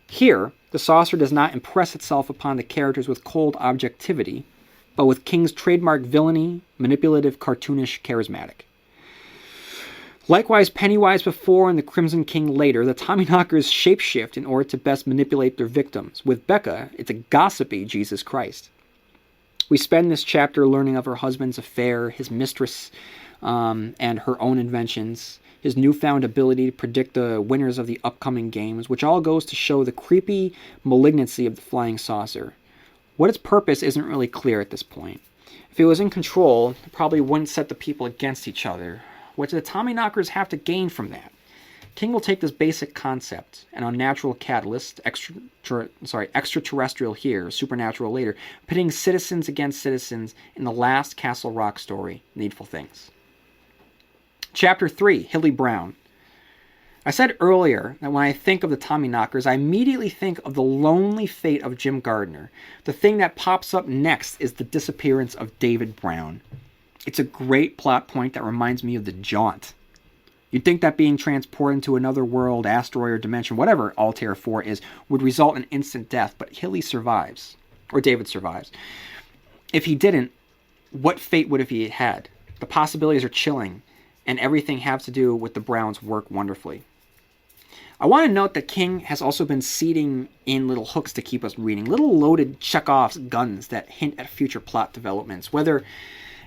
Here, the saucer does not impress itself upon the characters with cold objectivity, but with King's trademark villainy, manipulative, cartoonish, charismatic. Likewise, Pennywise before and the Crimson King later, the Tommyknockers shapeshift in order to best manipulate their victims. With Becca, it's a gossipy Jesus Christ. We spend this chapter learning of her husband's affair, his mistress, and her own inventions, his newfound ability to predict the winners of the upcoming games, which all goes to show the creepy malignancy of the flying saucer. What its purpose isn't really clear at this point. If it was in control, it probably wouldn't set the people against each other. What do the Tommyknockers have to gain from that? King will take this basic concept, an unnatural catalyst, extraterrestrial here, supernatural later, pitting citizens against citizens in the last Castle Rock story, Needful Things. Chapter 3, Hilly Brown. I said earlier that when I think of the Tommyknockers, I immediately think of the lonely fate of Jim Gardner. The thing that pops up next is the disappearance of David Brown. It's a great plot point that reminds me of The Jaunt. You'd think that being transported into another world, asteroid, or dimension, whatever Altair 4 is, would result in instant death, but Hilly survives. Or David survives. If he didn't, what fate would have he had? The possibilities are chilling, and everything has to do with the Browns' work wonderfully. I want to note that King has also been seeding in little hooks to keep us reading, little loaded Chekhov's guns that hint at future plot developments, whether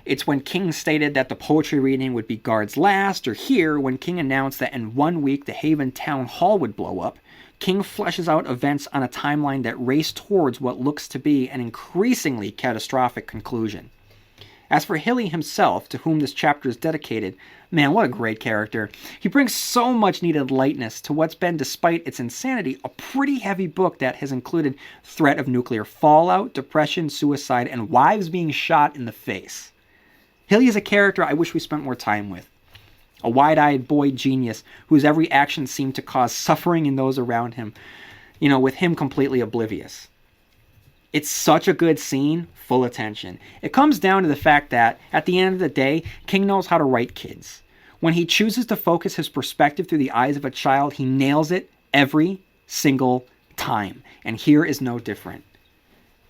it's when King stated that the poetry reading would be Guard's last, or here, when King announced that in 1 week the Haven Town Hall would blow up, King fleshes out events on a timeline that race towards what looks to be an increasingly catastrophic conclusion. As for Hilly himself, to whom this chapter is dedicated, man, what a great character. He brings so much needed lightness to what's been, despite its insanity, a pretty heavy book that has included threat of nuclear fallout, depression, suicide, and wives being shot in the face. Hilly is a character I wish we spent more time with. A wide-eyed boy genius whose every action seemed to cause suffering in those around him, with him completely oblivious. It's such a good scene, full attention. It comes down to the fact that, at the end of the day, King knows how to write kids. When he chooses to focus his perspective through the eyes of a child, he nails it every single time. And here is no different.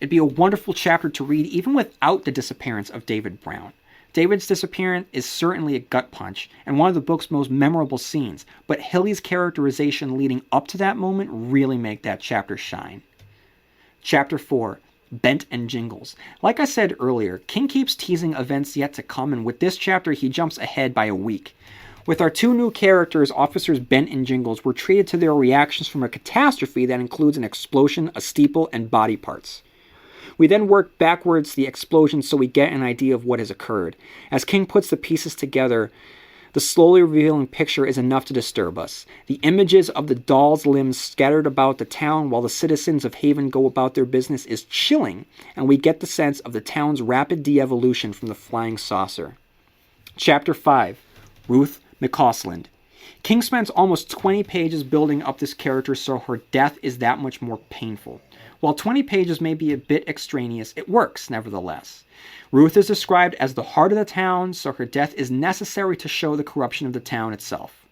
It'd be a wonderful chapter to read even without the disappearance of David Brown. David's disappearance is certainly a gut punch and one of the book's most memorable scenes, but Hilly's characterization leading up to that moment really make that chapter shine. Chapter 4, Bent and Jingles. Like I said earlier, King keeps teasing events yet to come, and with this chapter he jumps ahead by a week. With our two new characters, Officers Bent and Jingles, we're treated to their reactions from a catastrophe that includes an explosion, a steeple, and body parts. We then work backwards the explosion so we get an idea of what has occurred. As King puts the pieces together, the slowly revealing picture is enough to disturb us. The images of the doll's limbs scattered about the town while the citizens of Haven go about their business is chilling, and we get the sense of the town's rapid de-evolution from the flying saucer. Chapter 5. Ruth McCausland. King spends almost 20 pages building up this character so her death is that much more painful. While 20 pages may be a bit extraneous, it works nevertheless. Ruth is described as the heart of the town, so her death is necessary to show the corruption of the town itself.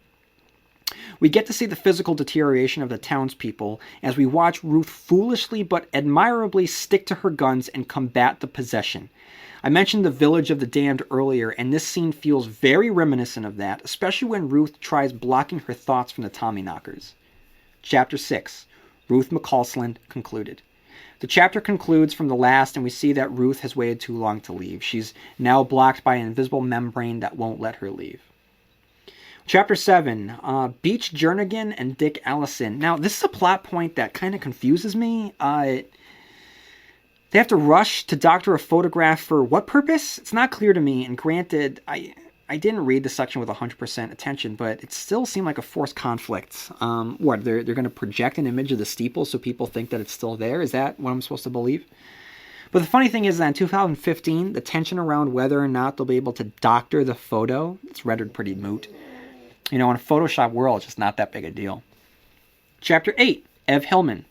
We get to see the physical deterioration of the townspeople as we watch Ruth foolishly but admirably stick to her guns and combat the possession. I mentioned the village of the damned earlier, and this scene feels very reminiscent of that, especially when Ruth tries blocking her thoughts from the Tommyknockers. Chapter 6. Ruth McCausland concluded. The chapter concludes from the last, and we see that Ruth has waited too long to leave. She's now blocked by an invisible membrane that won't let her leave. Chapter 7. Beach Jernigan and Dick Allison. Now, this is a plot point that kind of confuses me. They have to rush to doctor a photograph for what purpose? It's not clear to me, and granted, I didn't read the section with 100% attention, but it still seemed like a forced conflict. They're going to project an image of the steeple so people think that it's still there? Is that what I'm supposed to believe? But the funny thing is that in 2015, the tension around whether or not they'll be able to doctor the photo, it's rendered pretty moot. In a Photoshop world, it's just not that big a deal. Chapter 8, Ev Hillman.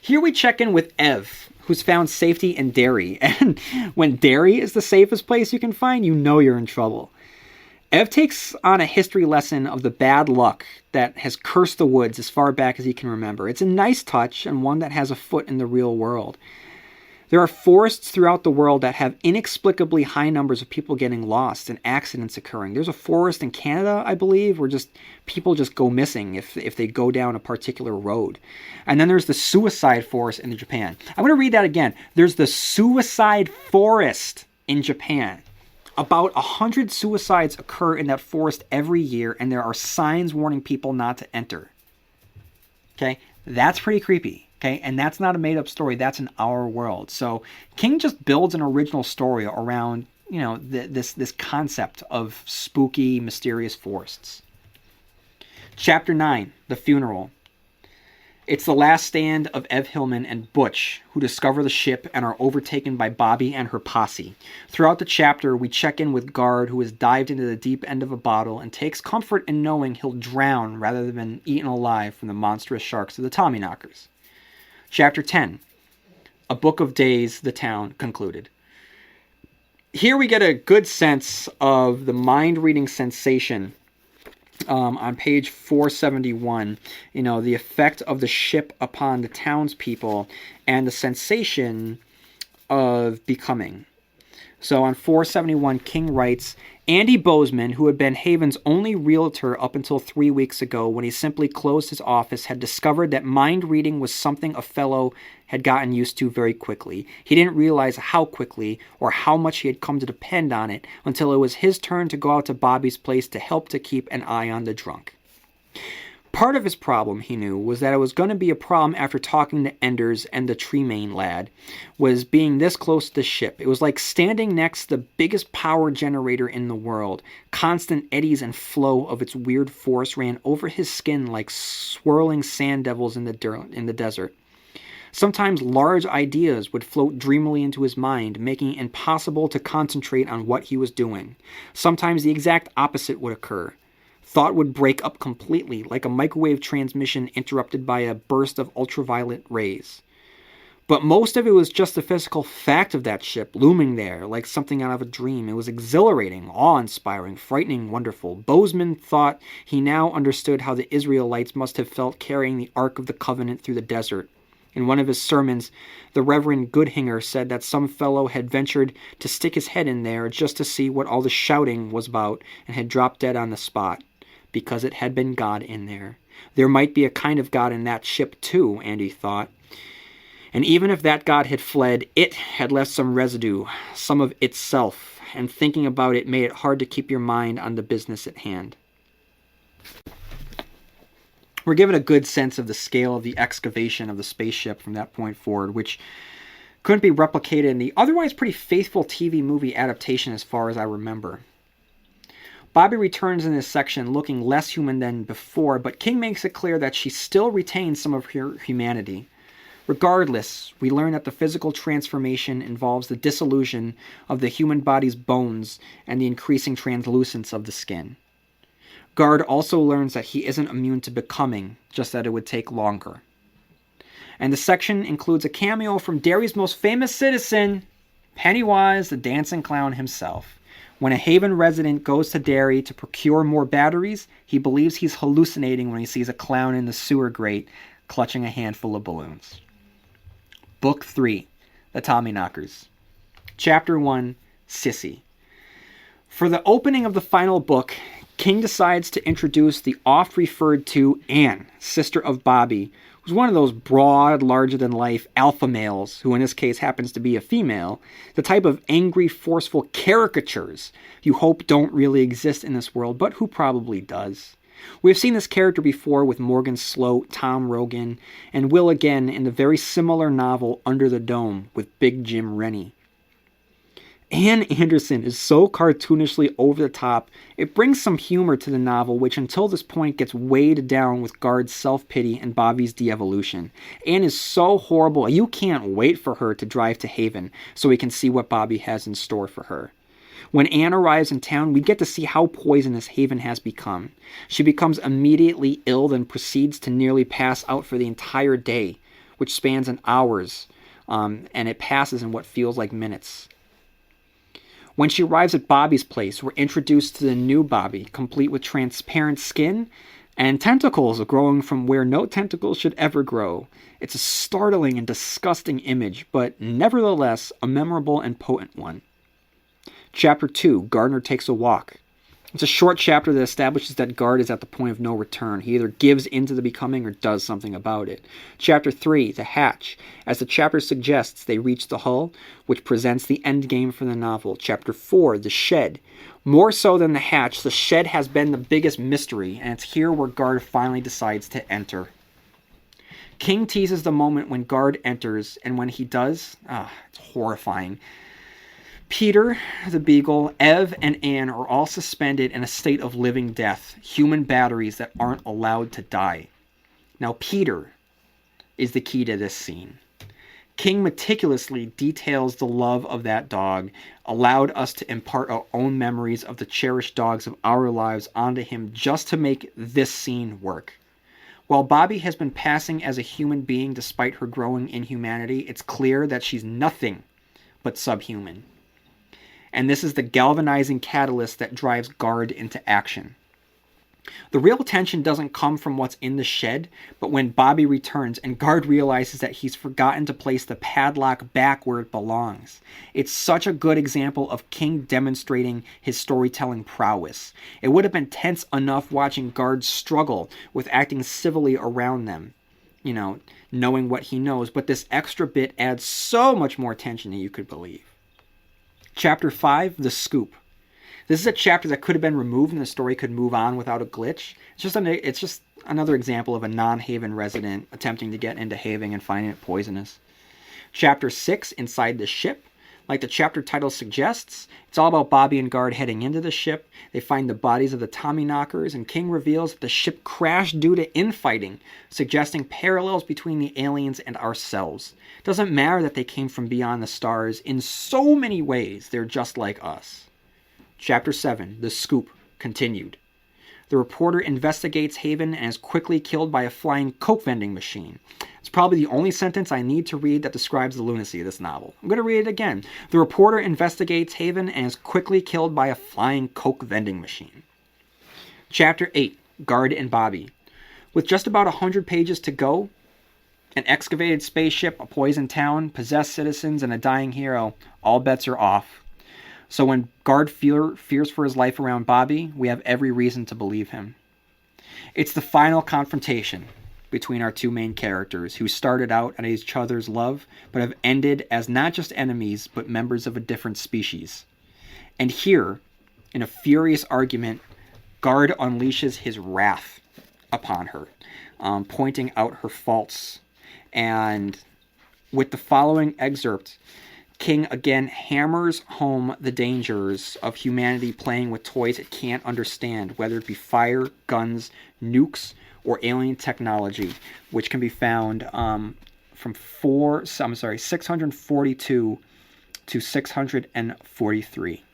Here we check in with Ev, who's found safety in Derry. And when Derry is the safest place you can find, you know you're in trouble. Ev takes on a history lesson of the bad luck that has cursed the woods as far back as he can remember. It's a nice touch and one that has a foot in the real world. There are forests throughout the world that have inexplicably high numbers of people getting lost and accidents occurring. There's a forest in Canada, I believe, where people just go missing if they go down a particular road. And then there's the suicide forest in Japan. I'm going to read that again. There's the suicide forest in Japan. About 100 suicides occur in that forest every year, and there are signs warning people not to enter. Okay? That's pretty creepy. Okay, and that's not a made-up story. That's in our world. So King just builds an original story around, this concept of spooky, mysterious forests. Chapter 9, The Funeral. It's the last stand of Ev Hillman and Butch, who discover the ship and are overtaken by Bobby and her posse. Throughout the chapter, we check in with Guard, who has dived into the deep end of a bottle and takes comfort in knowing he'll drown rather than eaten alive from the monstrous sharks of the Tommyknockers. Chapter 10, A Book of Days, The Town concluded. Here we get a good sense of the mind-reading sensation on page 471, the effect of the ship upon the townspeople and the sensation of becoming. So on 471, King writes, Andy Bozeman, who had been Haven's only realtor up until 3 weeks ago when he simply closed his office, had discovered that mind reading was something a fellow had gotten used to very quickly. He didn't realize how quickly or how much he had come to depend on it until it was his turn to go out to Bobby's place to help to keep an eye on the drunk. Part of his problem, he knew, was that it was going to be a problem after talking to Enders and the Tremaine lad, was being this close to the ship. It was like standing next to the biggest power generator in the world. Constant eddies and flow of its weird force ran over his skin like swirling sand devils in the desert. Sometimes large ideas would float dreamily into his mind, making it impossible to concentrate on what he was doing. Sometimes the exact opposite would occur. Thought would break up completely, like a microwave transmission interrupted by a burst of ultraviolet rays. But most of it was just the physical fact of that ship looming there, like something out of a dream. It was exhilarating, awe-inspiring, frightening, wonderful. Bozeman thought he now understood how the Israelites must have felt carrying the Ark of the Covenant through the desert. In one of his sermons, the Reverend Goodhinger said that some fellow had ventured to stick his head in there just to see what all the shouting was about and had dropped dead on the spot. Because it had been God in there. There might be a kind of God in that ship too, Andy thought. And even if that God had fled, it had left some residue, some of itself, and thinking about it made it hard to keep your mind on the business at hand. We're given a good sense of the scale of the excavation of the spaceship from that point forward, which Couldn't be replicated in the otherwise pretty faithful TV movie adaptation as far as I remember. Bobby returns in this section looking less human than before, but King makes it clear that she still retains some of her humanity. Regardless, we learn that the physical transformation involves the dissolution of the human body's bones and the increasing translucence of the skin. Guard also learns that he isn't immune to becoming, just that it would take longer. And the section includes a cameo from Derry's most famous citizen, Pennywise the Dancing Clown himself. When a Haven resident goes to Derry to procure more batteries, he believes he's hallucinating when he sees a clown in the sewer grate clutching a handful of balloons. Book 3, The Tommyknockers. Chapter 1, Sissy. For the opening of the final book, King decides to introduce the oft-referred to Anne, sister of Bobby, who's one of those broad, larger-than-life alpha males, who in this case happens to be a female, the type of angry, forceful caricatures you hope don't really exist in this world, but who probably does. We've seen this character before with Morgan Sloat, Tom Rogan, and will again in the very similar novel Under the Dome with Big Jim Rennie. Anne Anderson is so cartoonishly over the top, it brings some humor to the novel, which until this point gets weighed down with Guard's self-pity and Bobby's de-evolution. Anne is so horrible, you can't wait for her to drive to Haven so we can see what Bobby has in store for her. When Anne arrives in town, we get to see how poisonous Haven has become. She becomes immediately ill, then proceeds to nearly pass out for the entire day, which spans in hours, and it passes in what feels like minutes. When she arrives at Bobby's place, we're introduced to the new Bobby, complete with transparent skin and tentacles growing from where no tentacles should ever grow. It's a startling and disgusting image, but nevertheless a memorable and potent one. Chapter 2, Gardner Takes a Walk. It's a short chapter that establishes that Guard is at the point of no return. He either gives into the becoming or does something about it. Chapter 3, The Hatch. As the chapter suggests, they reach the hull, which presents the end game for the novel. Chapter 4, The Shed. More so than the hatch, the shed has been the biggest mystery, and it's here where Guard finally decides to enter. King teases the moment when Guard enters, and when he does, it's horrifying. Peter, the Beagle, Ev, and Anne are all suspended in a state of living death, human batteries that aren't allowed to die. Now, Peter is the key to this scene. King meticulously details the love of that dog, allowed us to impart our own memories of the cherished dogs of our lives onto him just to make this scene work. While Bobby has been passing as a human being despite her growing inhumanity, it's clear that she's nothing but subhuman. And this is the galvanizing catalyst that drives Guard into action. The real tension doesn't come from what's in the shed, but when Bobby returns and Guard realizes that he's forgotten to place the padlock back where it belongs. It's such a good example of King demonstrating his storytelling prowess. It would have been tense enough watching Guard struggle with acting civilly around them, knowing what he knows, but this extra bit adds so much more tension than you could believe. Chapter 5, The Scoop. This is a chapter that could have been removed and the story could move on without a glitch. It's just another example of a non-Haven resident attempting to get into Haven and finding it poisonous. Chapter 6, Inside the Ship. Like the chapter title suggests, it's all about Bobby and Guard heading into the ship. They find the bodies of the Tommyknockers, and King reveals that the ship crashed due to infighting, suggesting parallels between the aliens and ourselves. It doesn't matter that they came from beyond the stars. In so many ways, they're just like us. Chapter 7, The Scoop, continued. The reporter investigates Haven and is quickly killed by a flying Coke vending machine. It's probably the only sentence I need to read that describes the lunacy of this novel. I'm going to read it again. The reporter investigates Haven and is quickly killed by a flying Coke vending machine. Chapter 8, Guard and Bobby. With just about 100 pages to go, an excavated spaceship, a poisoned town, possessed citizens, and a dying hero, all bets are off. So when Guard fears for his life around Bobby, we have every reason to believe him. It's the final confrontation between our two main characters, who started out at each other's love, but have ended as not just enemies, but members of a different species. And here, in a furious argument, Guard unleashes his wrath upon her, pointing out her faults and with the following excerpt, King again hammers home the dangers of humanity playing with toys it can't understand, whether it be fire, guns, nukes, or alien technology, which can be found from 642 to 643.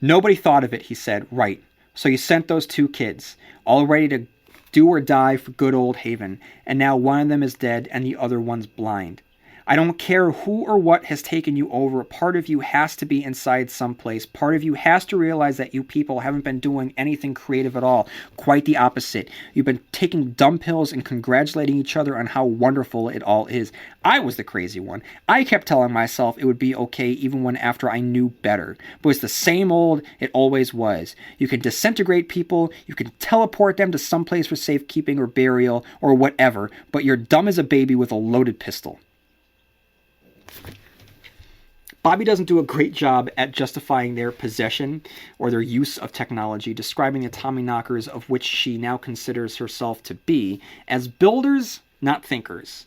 Nobody thought of it, he said. Right. So you sent those two kids, all ready to do or die for good old Haven, and now one of them is dead and the other one's blind. I don't care who or what has taken you over. Part of you has to be inside someplace. Part of you has to realize that you people haven't been doing anything creative at all. Quite the opposite. You've been taking dumb pills and congratulating each other on how wonderful it all is. I was the crazy one. I kept telling myself it would be okay even when after I knew better. But it's the same old it always was. You can disintegrate people, you can teleport them to someplace for safekeeping or burial or whatever, but you're dumb as a baby with a loaded pistol. Bobby doesn't do a great job at justifying their possession or their use of technology, describing the Tommyknockers, of which she now considers herself to be, as builders, not thinkers.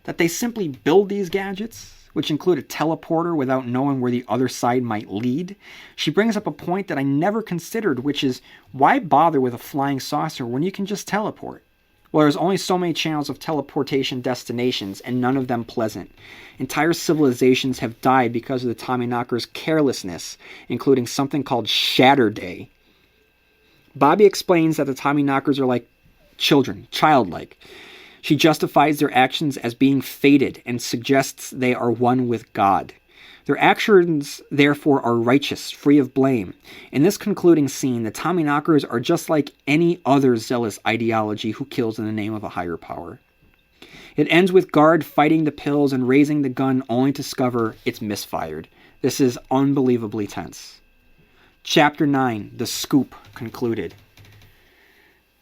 That they simply build these gadgets, which include a teleporter, without knowing where the other side might lead. She brings up a point that I never considered, which is, why bother with a flying saucer when you can just teleport? Well, there's only so many channels of teleportation destinations, and none of them pleasant. Entire civilizations have died because of the Tommyknockers' carelessness, including something called Shatter Day. Bobby explains that the Tommyknockers are like children, childlike. She justifies their actions as being fated and suggests they are one with God. Their actions, therefore, are righteous, free of blame. In this concluding scene, the Tommyknockers are just like any other zealous ideology who kills in the name of a higher power. It ends with Guard fighting the pills and raising the gun only to discover it's misfired. This is unbelievably tense. Chapter 9, The Scoop, concluded.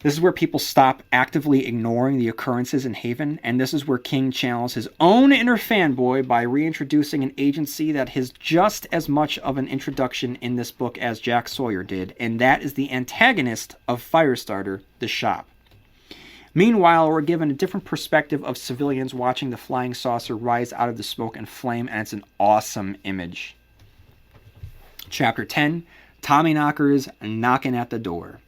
This is where people stop actively ignoring the occurrences in Haven, and this is where King channels his own inner fanboy by reintroducing an agency that has just as much of an introduction in this book as Jack Sawyer did, and that is the antagonist of Firestarter, the Shop. Meanwhile, we're given a different perspective of civilians watching the flying saucer rise out of the smoke and flame, and it's an awesome image. Chapter 10, Tommyknockers knocking at the door.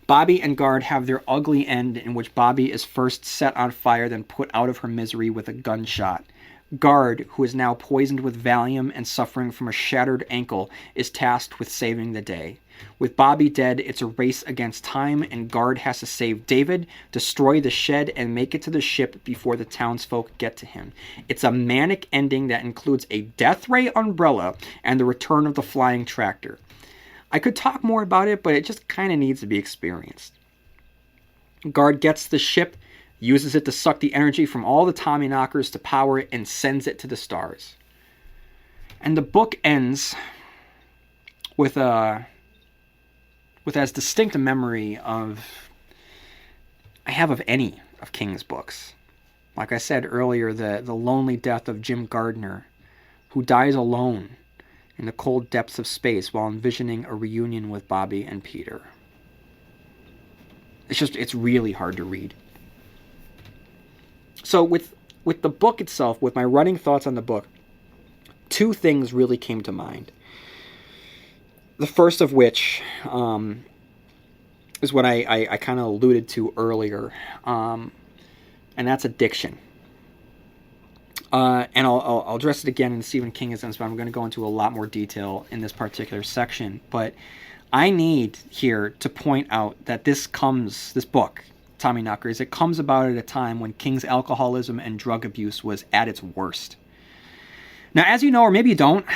Bobby and Guard have their ugly end, in which Bobby is first set on fire, then put out of her misery with a gunshot. Guard, who is now poisoned with Valium and suffering from a shattered ankle, is tasked with saving the day. With Bobby dead, it's a race against time, and Guard has to save David, destroy the shed, and make it to the ship before the townsfolk get to him. It's a manic ending that includes a death ray umbrella and the return of the flying tractor. I could talk more about it, but it just kind of needs to be experienced. Guard gets the ship, uses it to suck the energy from all the Tommyknockers to power it, and sends it to the stars. And the book ends with as distinct a memory of I have of any of King's books. Like I said earlier, the lonely death of Jim Gardner, who dies alone in the cold depths of space while envisioning a reunion with Bobby and Peter. It's really hard to read. So with the book itself, with my running thoughts on the book, two things really came to mind. The first of which is what I kind of alluded to earlier, and that's addiction. And I'll address it again in the Stephen King instance, but I'm going to go into a lot more detail in this particular section. But I need here to point out that this book, Tommyknockers, it comes about at a time when King's alcoholism and drug abuse was at its worst. Now, as you know, or maybe you don't,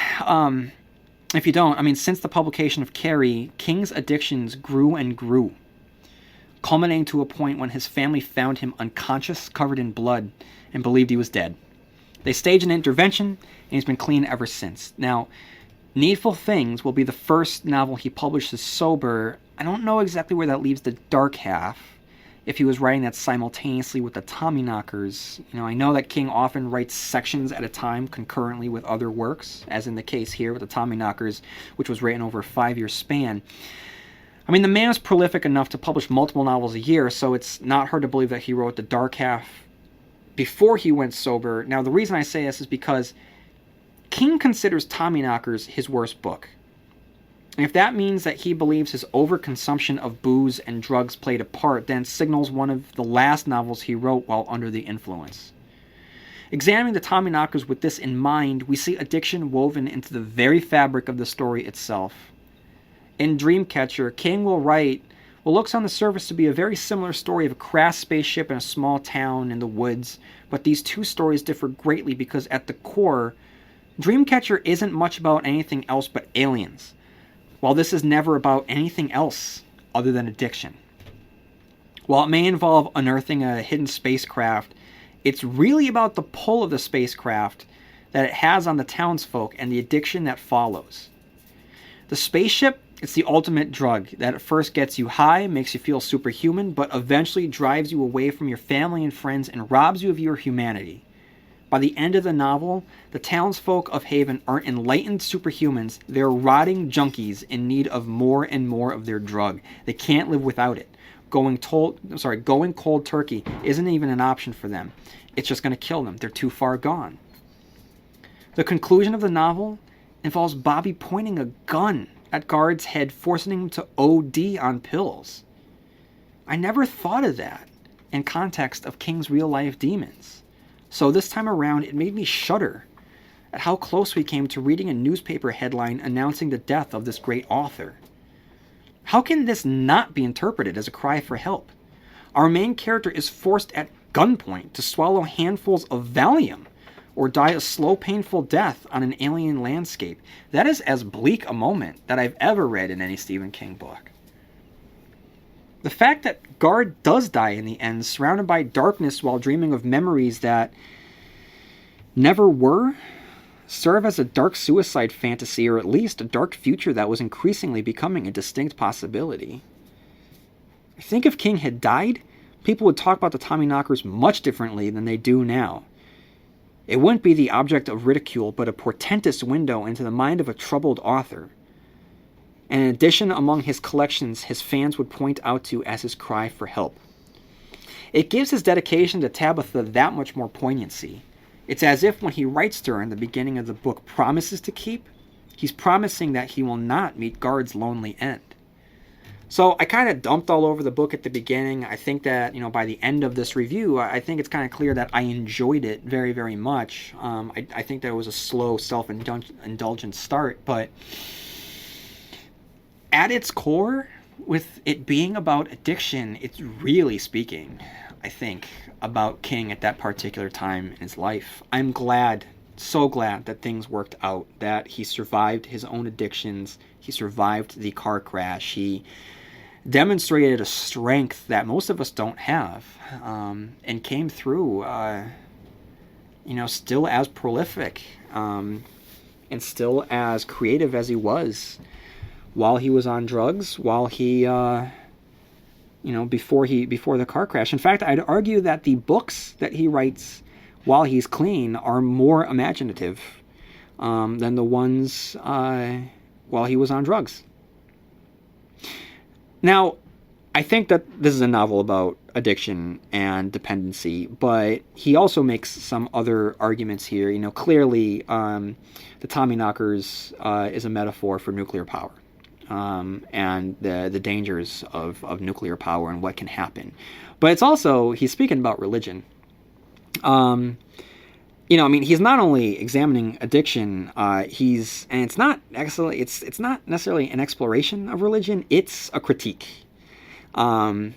if you don't, since the publication of Carrie, King's addictions grew and grew, culminating to a point when his family found him unconscious, covered in blood, and believed he was dead. They staged an intervention, and he's been clean ever since. Now, Needful Things will be the first novel he publishes sober. I don't know exactly where that leaves the dark half, if he was writing that simultaneously with the Tommyknockers. I know that King often writes sections at a time concurrently with other works, as in the case here with the Tommyknockers, which was written over a 5-year span. The man is prolific enough to publish multiple novels a year, so it's not hard to believe that he wrote the dark half before he went sober. Now, the reason I say this is because King considers Tommyknockers his worst book. And if that means that he believes his overconsumption of booze and drugs played a part, then it signals one of the last novels he wrote while under the influence. Examining the Tommyknockers with this in mind, we see addiction woven into the very fabric of the story itself. In Dreamcatcher, King will write what looks on the surface to be a very similar story of a crash spaceship in a small town in the woods, but these two stories differ greatly because at the core, Dreamcatcher isn't much about anything else but aliens, while this is never about anything else other than addiction. While it may involve unearthing a hidden spacecraft, it's really about the pull of the spacecraft that it has on the townsfolk and the addiction that follows. The spaceship, it's the ultimate drug that at first gets you high, makes you feel superhuman, but eventually drives you away from your family and friends and robs you of your humanity. By the end of the novel, the townsfolk of Haven aren't enlightened superhumans, they're rotting junkies in need of more and more of their drug. They can't live without it. Going cold turkey isn't even an option for them. It's just going to kill them. They're too far gone. The conclusion of the novel involves Bobby pointing a gun at Guard's head, forcing him to OD on pills. I never thought of that in context of King's real-life demons. So this time around, it made me shudder at how close we came to reading a newspaper headline announcing the death of this great author. How can this not be interpreted as a cry for help? Our main character is forced at gunpoint to swallow handfuls of Valium or die a slow, painful death on an alien landscape. That is as bleak a moment that I've ever read in any Stephen King book. The fact that Guard does die in the end, surrounded by darkness while dreaming of memories that never were, serve as a dark suicide fantasy, or at least a dark future that was increasingly becoming a distinct possibility. I think if King had died, people would talk about the Tommyknockers much differently than they do now. It wouldn't be the object of ridicule, but a portentous window into the mind of a troubled author. An addition among his collections his fans would point out to as his cry for help. It gives his dedication to Tabitha that much more poignancy. It's as if when he writes to her in the beginning of the book promises to keep, he's promising that he will not meet Guard's lonely end. So I kind of dumped all over the book at the beginning. I think that, by the end of this review, I think it's kind of clear that I enjoyed it very, very much. I think that it was a slow, self-indulgent start, but at its core, with it being about addiction, it's really speaking, I think, about King at that particular time in his life. I'm glad, so glad that things worked out, that he survived his own addictions, he survived the car crash, he demonstrated a strength that most of us don't have, and came through, still as prolific, and still as creative as he was while he was on drugs, while he, before the car crash. In fact, I'd argue that the books that he writes while he's clean are more imaginative than the ones while he was on drugs. Now, I think that this is a novel about addiction and dependency, but he also makes some other arguments here. Clearly, the Tommyknockers is a metaphor for nuclear power. And the dangers of nuclear power and what can happen. But it's also, he's speaking about religion. He's not only examining addiction, it's not necessarily an exploration of religion, it's a critique. Not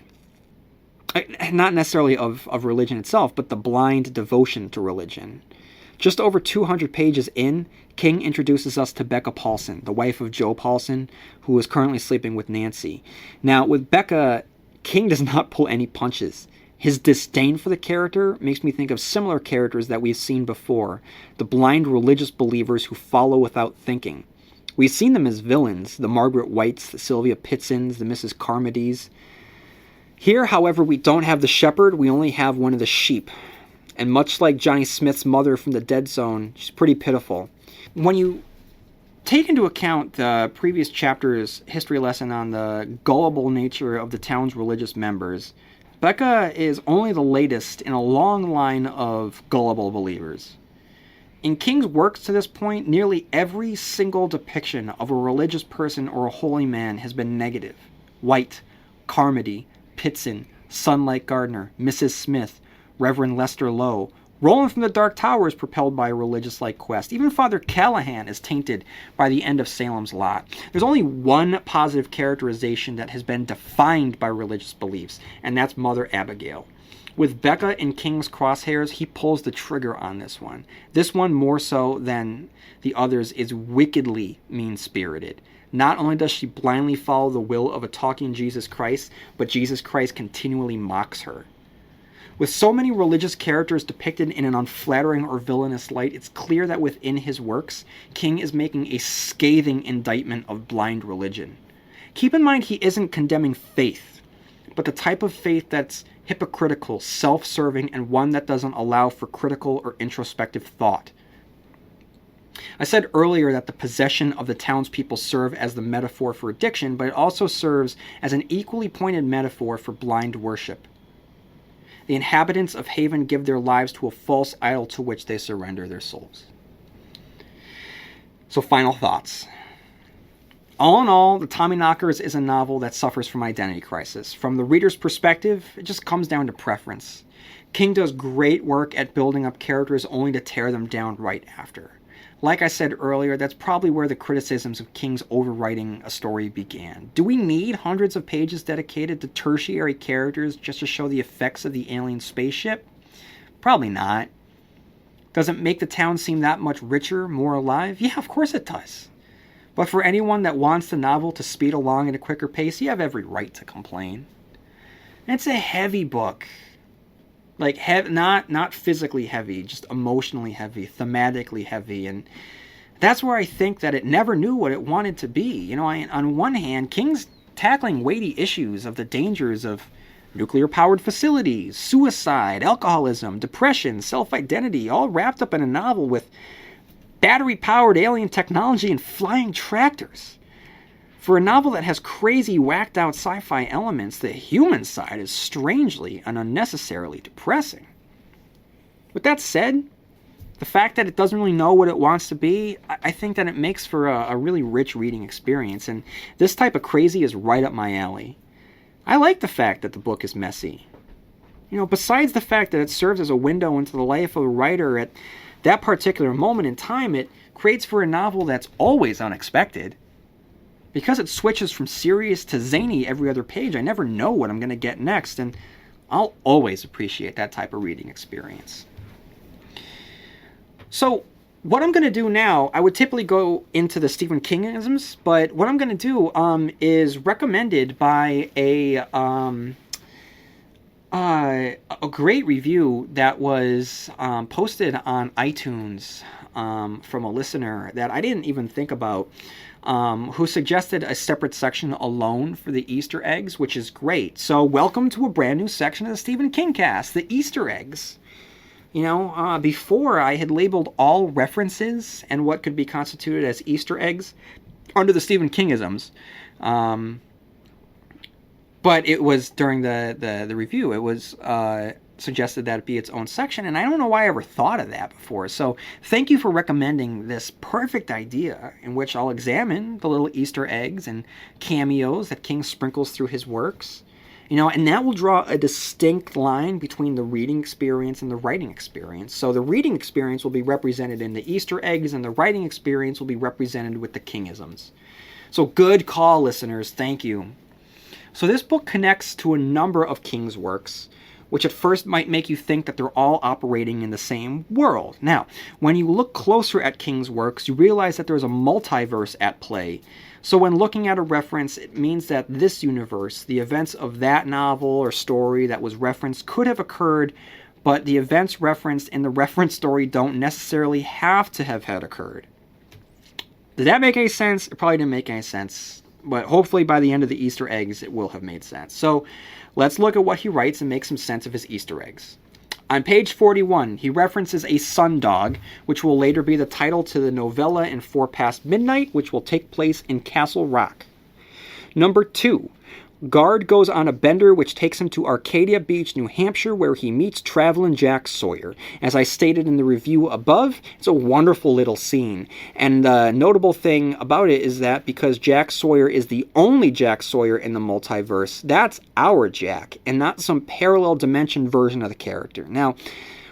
necessarily of religion itself, but the blind devotion to religion. Just over 200 pages in, King introduces us to Becca Paulson, the wife of Joe Paulson, who is currently sleeping with Nancy. Now, with Becca, King does not pull any punches. His disdain for the character makes me think of similar characters that we've seen before, the blind religious believers who follow without thinking. We've seen them as villains, the Margaret Whites, the Sylvia Pitsons, the Mrs. Carmodys. Here, however, we don't have the shepherd, we only have one of the sheep. And much like Johnny Smith's mother from the Dead Zone, she's pretty pitiful. When you take into account the previous chapter's history lesson on the gullible nature of the town's religious members, Becca is only the latest in a long line of gullible believers. In King's works to this point, nearly every single depiction of a religious person or a holy man has been negative. White, Carmody, Pitson, Sunlight Gardner, Mrs. Smith, Reverend Lester Lowe. Roland from the Dark Tower is propelled by a religious-like quest. Even Father Callahan is tainted by the end of Salem's Lot. There's only one positive characterization that has been defined by religious beliefs, and that's Mother Abigail. With Becca in King's crosshairs, he pulls the trigger on this one. This one, more so than the others, is wickedly mean-spirited. Not only does she blindly follow the will of a talking Jesus Christ, but Jesus Christ continually mocks her. With so many religious characters depicted in an unflattering or villainous light, it's clear that within his works, King is making a scathing indictment of blind religion. Keep in mind he isn't condemning faith, but the type of faith that's hypocritical, self-serving, and one that doesn't allow for critical or introspective thought. I said earlier that the possession of the townspeople serve as the metaphor for addiction, but it also serves as an equally pointed metaphor for blind worship. The inhabitants of Haven give their lives to a false idol to which they surrender their souls. So, final thoughts. All in all, The Tommyknockers is a novel that suffers from identity crisis. From the reader's perspective, it just comes down to preference. King does great work at building up characters only to tear them down right after. Like I said earlier, that's probably where the criticisms of King's overwriting a story began. Do we need hundreds of pages dedicated to tertiary characters just to show the effects of the alien spaceship? Probably not. Does it make the town seem that much richer, more alive? Yeah, of course it does. But for anyone that wants the novel to speed along at a quicker pace, you have every right to complain. It's a heavy book. Like, not physically heavy, just emotionally heavy, thematically heavy. And that's where I think that it never knew what it wanted to be. You know, on one hand, King's tackling weighty issues of the dangers of nuclear-powered facilities, suicide, alcoholism, depression, self-identity, all wrapped up in a novel with battery-powered alien technology and flying tractors. For a novel that has crazy, whacked-out sci-fi elements, the human side is strangely and unnecessarily depressing. With that said, the fact that it doesn't really know what it wants to be, I think that it makes for a really rich reading experience, and this type of crazy is right up my alley. I like the fact that the book is messy. You know, besides the fact that it serves as a window into the life of a writer at that particular moment in time, it creates for a novel that's always unexpected. Because it switches from serious to zany every other page, I never know what I'm going to get next, and I'll always appreciate that type of reading experience. So, what I'm going to do now, I would typically go into the Stephen Kingisms, but what I'm going to do is recommended by a great review that was posted on iTunes from a listener that I didn't even think about. Who suggested a separate section alone for the Easter eggs, which is great. So welcome to a brand new section of the Stephen King cast, the Easter eggs. You know, before I had labeled all references and what could be constituted as Easter eggs under the Stephen Kingisms. But it was during the review, it was suggested that it be its own section, and I don't know why I ever thought of that before. So thank you for recommending this perfect idea in which I'll examine the little Easter eggs and cameos that King sprinkles through his works. You know, and that will draw a distinct line between the reading experience and the writing experience. So the reading experience will be represented in the Easter eggs, and the writing experience will be represented with the Kingisms. So good call, listeners. Thank you. So this book connects to a number of King's works, which at first might make you think that they're all operating in the same world. Now, when you look closer at King's works, you realize that there's a multiverse at play. So when looking at a reference, it means that this universe, the events of that novel or story that was referenced, could have occurred, but the events referenced in the reference story don't necessarily have to have had occurred. Did that make any sense? It probably didn't make any sense, but hopefully by the end of the Easter eggs, it will have made sense. So let's look at what he writes and make some sense of his Easter eggs. On page 41, he references a sundog, which will later be the title to the novella in 4 Past Midnight, which will take place in Castle Rock. Number 2, Guard goes on a bender which takes him to Arcadia Beach, New Hampshire, where he meets Travelin' Jack Sawyer. As I stated in the review above, it's a wonderful little scene. And the notable thing about it is that because Jack Sawyer is the only Jack Sawyer in the multiverse, that's our Jack, and not some parallel dimension version of the character. Now,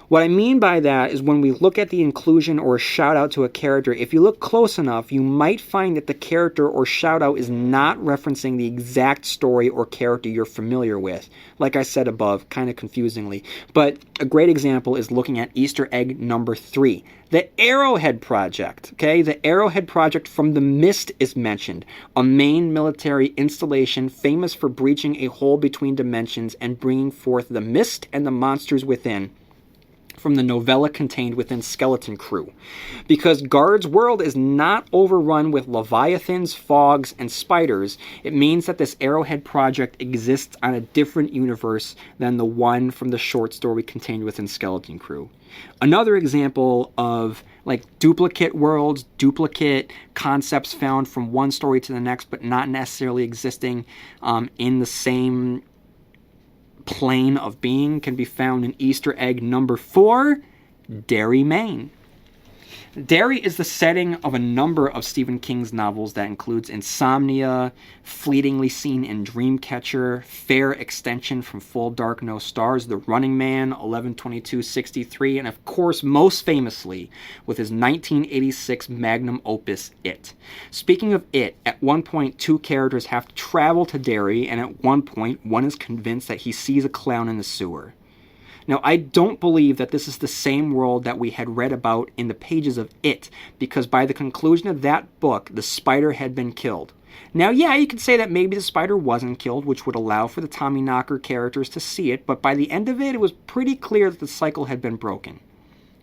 what I mean by that is when we look at the inclusion or a shout out to a character, if you look close enough, you might find that the character or shout out is not referencing the exact story or character you're familiar with. Like I said above, kind of confusingly. But a great example is looking at Easter egg number 3. The Arrowhead Project, okay? The Arrowhead Project from The Mist is mentioned. A Maine military installation famous for breaching a hole between dimensions and bringing forth the mist and the monsters within, from the novella contained within Skeleton Crew. Because Guard's world is not overrun with leviathans, fogs, and spiders, it means that this Arrowhead Project exists on a different universe than the one from the short story contained within Skeleton Crew. Another example of like duplicate worlds, duplicate concepts found from one story to the next, but not necessarily existing in the same plane of being, can be found in Easter egg number 4, Derry, Maine. Derry is the setting of a number of Stephen King's novels that includes Insomnia, Fleetingly Seen in Dreamcatcher, Fair Extension from Full Dark No Stars, The Running Man, 11/22/63, and of course, most famously, with his 1986 magnum opus, It. Speaking of It, at one point, 2 characters have to travel to Derry, and at one point, one is convinced that he sees a clown in the sewer. Now, I don't believe that this is the same world that we had read about in the pages of It, because by the conclusion of that book, the spider had been killed. Now, yeah, you could say that maybe the spider wasn't killed, which would allow for the Tommyknocker characters to see it, but by the end of it, it was pretty clear that the cycle had been broken.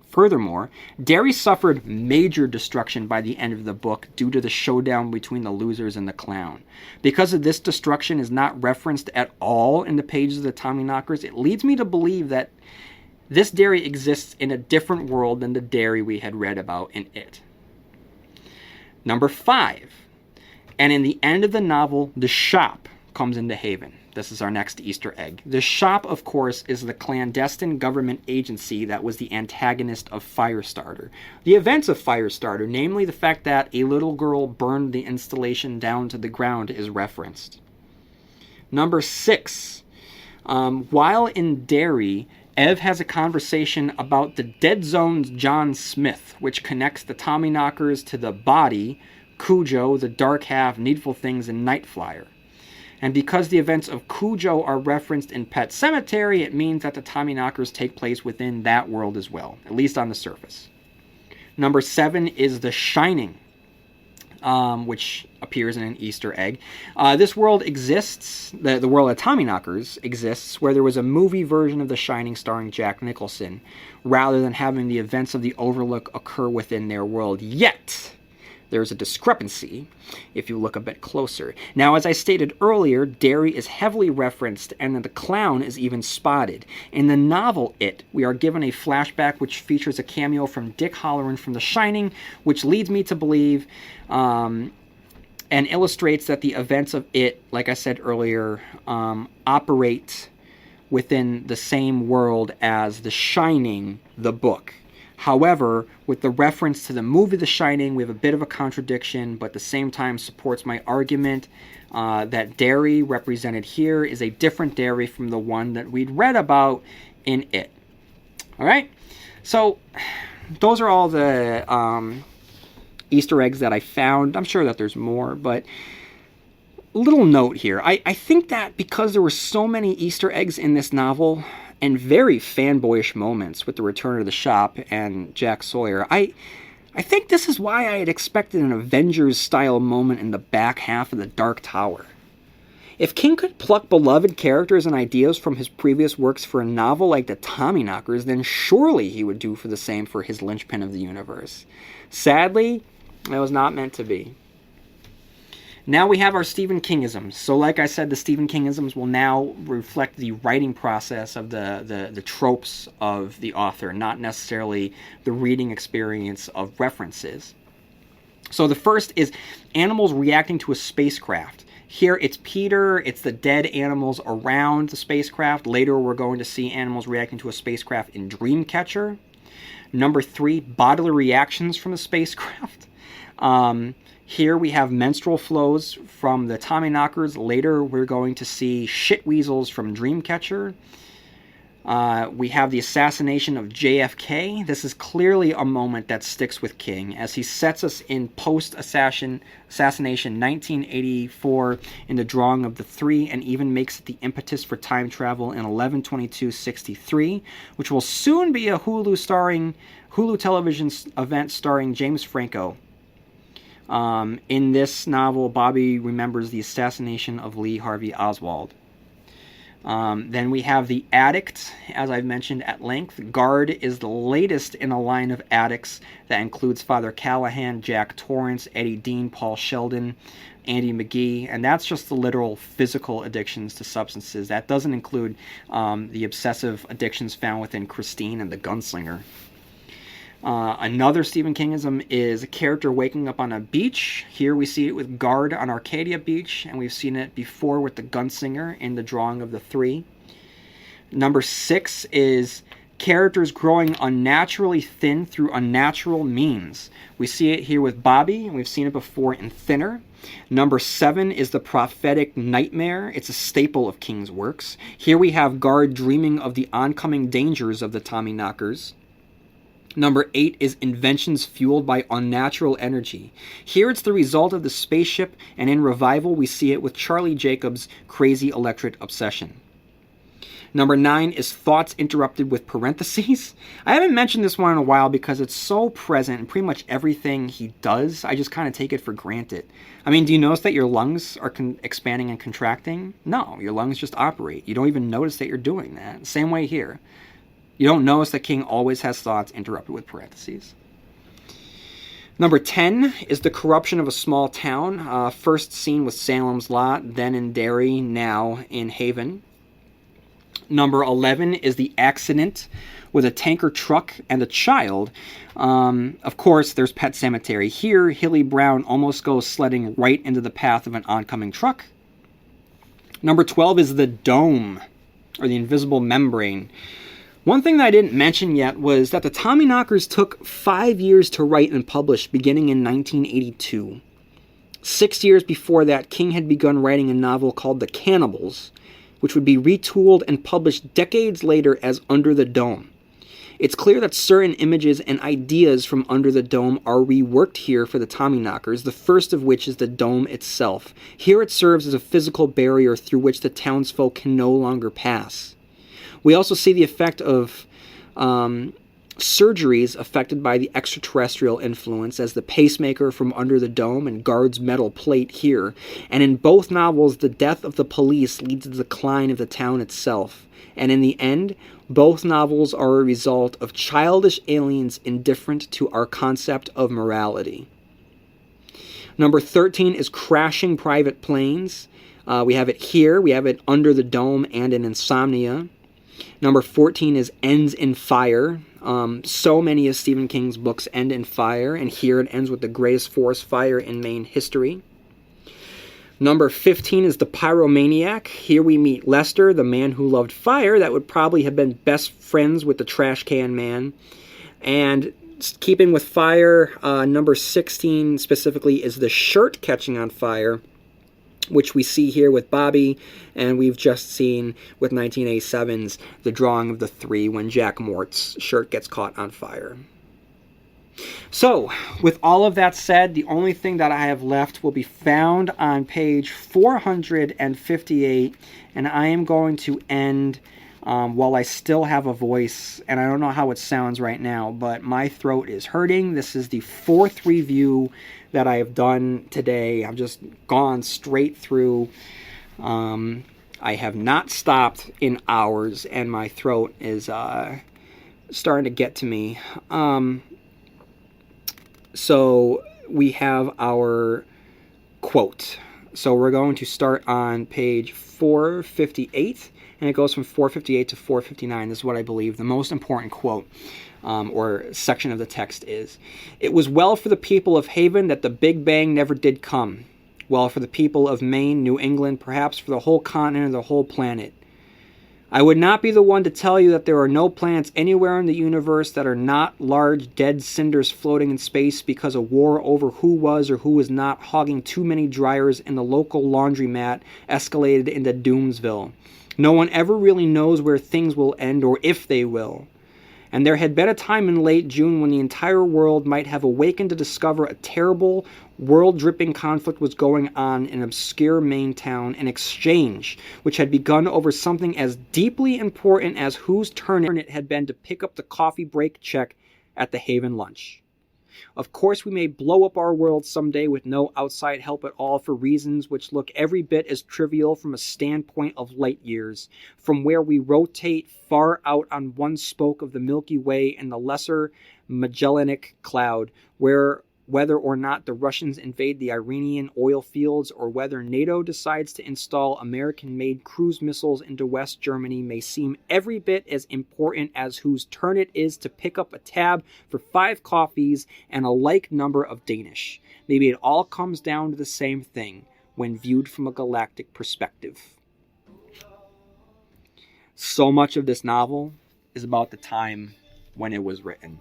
Furthermore, Derry suffered major destruction by the end of the book due to the showdown between the losers and the clown. Because of this destruction is not referenced at all in the pages of the Tommyknockers, it leads me to believe that this Derry exists in a different world than the Derry we had read about in It. Number 5. And in the end of the novel, the shop comes into Haven. This is our next Easter egg. The shop, of course, is the clandestine government agency that was the antagonist of Firestarter. The events of Firestarter, namely the fact that a little girl burned the installation down to the ground, is referenced. Number 6. While in Derry, Ev has a conversation about the Dead Zone's John Smith, which connects the Tommyknockers to the Body, Cujo, the Dark Half, Needful Things, and Nightflyer. And because the events of Cujo are referenced in Pet Sematary, it means that the Tommyknockers take place within that world as well, at least on the surface. Number 7 is The Shining, which appears in an Easter egg. This world exists, the world of Tommyknockers exists, where there was a movie version of The Shining starring Jack Nicholson, rather than having the events of the Overlook occur within their world. Yet, there's a discrepancy if you look a bit closer. Now, as I stated earlier, Derry is heavily referenced, and the clown is even spotted. In the novel It, we are given a flashback which features a cameo from Dick Halloran from The Shining, which leads me to believe and illustrates that the events of It, like I said earlier, operate within the same world as The Shining, the book. However, with the reference to the movie The Shining, we have a bit of a contradiction, but at the same time supports my argument that Derry represented here is a different Derry from the one that we'd read about in It. All right? So, those are all the Easter eggs that I found. I'm sure that there's more, but little note here. I think that because there were so many Easter eggs in this novel, and very fanboyish moments with the return of the shop and Jack Sawyer, I think this is why I had expected an Avengers-style moment in the back half of the Dark Tower. If King could pluck beloved characters and ideas from his previous works for a novel like the Tommyknockers, then surely he would do for the same for his linchpin of the universe. Sadly, that was not meant to be. Now we have our Stephen Kingisms. So like I said, the Stephen Kingisms will now reflect the writing process of the tropes of the author, not necessarily the reading experience of references. So the first is animals reacting to a spacecraft. Here it's Peter, it's the dead animals around the spacecraft. Later we're going to see animals reacting to a spacecraft in Dreamcatcher. Number 3, bodily reactions from the spacecraft. Here we have menstrual flows from the Tommyknockers. Later we're going to see shit weasels from Dreamcatcher. We have the assassination of JFK. This is clearly a moment that sticks with King as he sets us in post-assassination 1984 in the drawing of the 3 and even makes it the impetus for time travel in 11/22/63, which will soon be a Hulu television event starring James Franco. In this novel, Bobby remembers the assassination of Lee Harvey Oswald. Then we have the Addict, as I've mentioned at length. Guard is the latest in a line of addicts that includes Father Callahan, Jack Torrance, Eddie Dean, Paul Sheldon, Andy McGee, and that's just the literal physical addictions to substances. That doesn't include the obsessive addictions found within Christine and the Gunslinger. Another Stephen Kingism is a character waking up on a beach. Here we see it with Guard on Arcadia Beach, and we've seen it before with the Gunslinger in the drawing of the 3. Number 6 is characters growing unnaturally thin through unnatural means. We see it here with Bobby, and we've seen it before in Thinner. Number 7 is the prophetic nightmare. It's a staple of King's works. Here we have Guard dreaming of the oncoming dangers of the Tommyknockers. Number 8 is inventions fueled by unnatural energy. Here it's the result of the spaceship, and in Revival we see it with Charlie Jacobs' crazy electric obsession. Number 9 is thoughts interrupted with parentheses. I haven't mentioned this one in a while because it's so present in pretty much everything he does. I just kind of take it for granted. I mean, do you notice that your lungs are expanding and contracting? No, your lungs just operate. You don't even notice that you're doing that. Same way here. You don't notice that King always has thoughts interrupted with parentheses. Number 10 is the corruption of a small town. First seen with Salem's Lot, then in Derry, now in Haven. Number 11 is the accident with a tanker truck and a child. Of course, there's Pet Cemetery. Here, Hilly Brown almost goes sledding right into the path of an oncoming truck. Number 12 is the dome, or the invisible membrane. One thing that I didn't mention yet was that the Tommyknockers took 5 years to write and publish, beginning in 1982. 6 years before that, King had begun writing a novel called The Cannibals, which would be retooled and published decades later as Under the Dome. It's clear that certain images and ideas from Under the Dome are reworked here for the Tommyknockers, the first of which is the dome itself. Here it serves as a physical barrier through which the townsfolk can no longer pass. We also see the effect of surgeries affected by the extraterrestrial influence as the pacemaker from Under the Dome and Guard's metal plate here. And in both novels, the death of the police leads to the decline of the town itself. And in the end, both novels are a result of childish aliens indifferent to our concept of morality. Number 13 is crashing private planes. We have it here, we have it Under the Dome and in Insomnia. Number 14 is Ends in Fire. So many of Stephen King's books end in fire, and here it ends with the greatest forest fire in Maine history. Number 15 is The Pyromaniac. Here we meet Lester, the man who loved fire, that would probably have been best friends with the Trash Can Man. And keeping with fire, number 16 specifically is The Shirt Catching on Fire, which we see here with Bobby, and we've just seen with 1987's The Drawing of the 3 when Jack Mort's shirt gets caught on fire. So, with all of that said, the only thing that I have left will be found on page 458, and I am going to end while I still have a voice, and I don't know how it sounds right now, but my throat is hurting. This is the 4th review that I have done today. I've just gone straight through. I have not stopped in hours, and my throat is starting to get to me. So we have our quote. So we're going to start on page 458, and it goes from 458 to 459. This is what I believe the most important quote or section of the text is. It was well for the people of Haven that the Big Bang never did come. well, for the people of Maine, New England, perhaps for the whole continent or the whole planet. I would not be the one to tell you that there are no planets anywhere in the universe that are not large dead cinders floating in space because a war over who was or who was not hogging too many dryers in the local laundromat escalated into Doomsville. No one ever really knows where things will end or if they will. And there had been a time in late June when the entire world might have awakened to discover a terrible, world-dripping conflict was going on in an obscure Maine town, an exchange which had begun over something as deeply important as whose turn it had been to pick up the coffee break check at the Haven lunch. Of course, we may blow up our world someday with no outside help at all for reasons which look every bit as trivial from a standpoint of light years, from where we rotate far out on one spoke of the Milky Way in the lesser Magellanic Cloud, whether or not the Russians invade the Iranian oil fields or whether NATO decides to install American-made cruise missiles into West Germany may seem every bit as important as whose turn it is to pick up a tab for 5 coffees and a like number of Danish. Maybe it all comes down to the same thing when viewed from a galactic perspective. So much of this novel is about the time when it was written.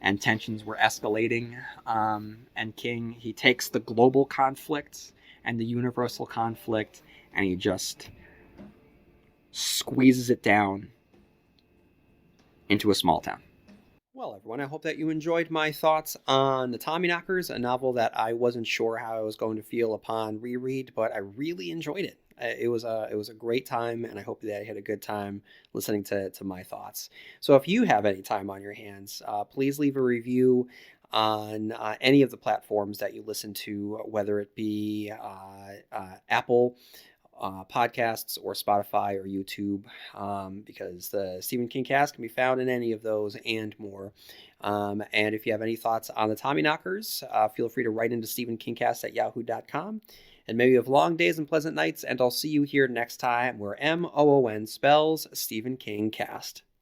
And tensions were escalating, and King, he takes the global conflict and the universal conflict, and he just squeezes it down into a small town. Well, everyone, I hope that you enjoyed my thoughts on the Tommyknockers, a novel that I wasn't sure how I was going to feel upon reread, but I really enjoyed it. It was a great time, and I hope that I had a good time listening to my thoughts. So if you have any time on your hands, please leave a review on any of the platforms that you listen to, whether it be Apple podcasts or Spotify or YouTube, because the Stephen King cast can be found in any of those and more. And if you have any thoughts on the Tommyknockers, feel free to write into stephenkingcast@yahoo.com. And may you have long days and pleasant nights, and I'll see you here next time where MOON spells Stephen King cast.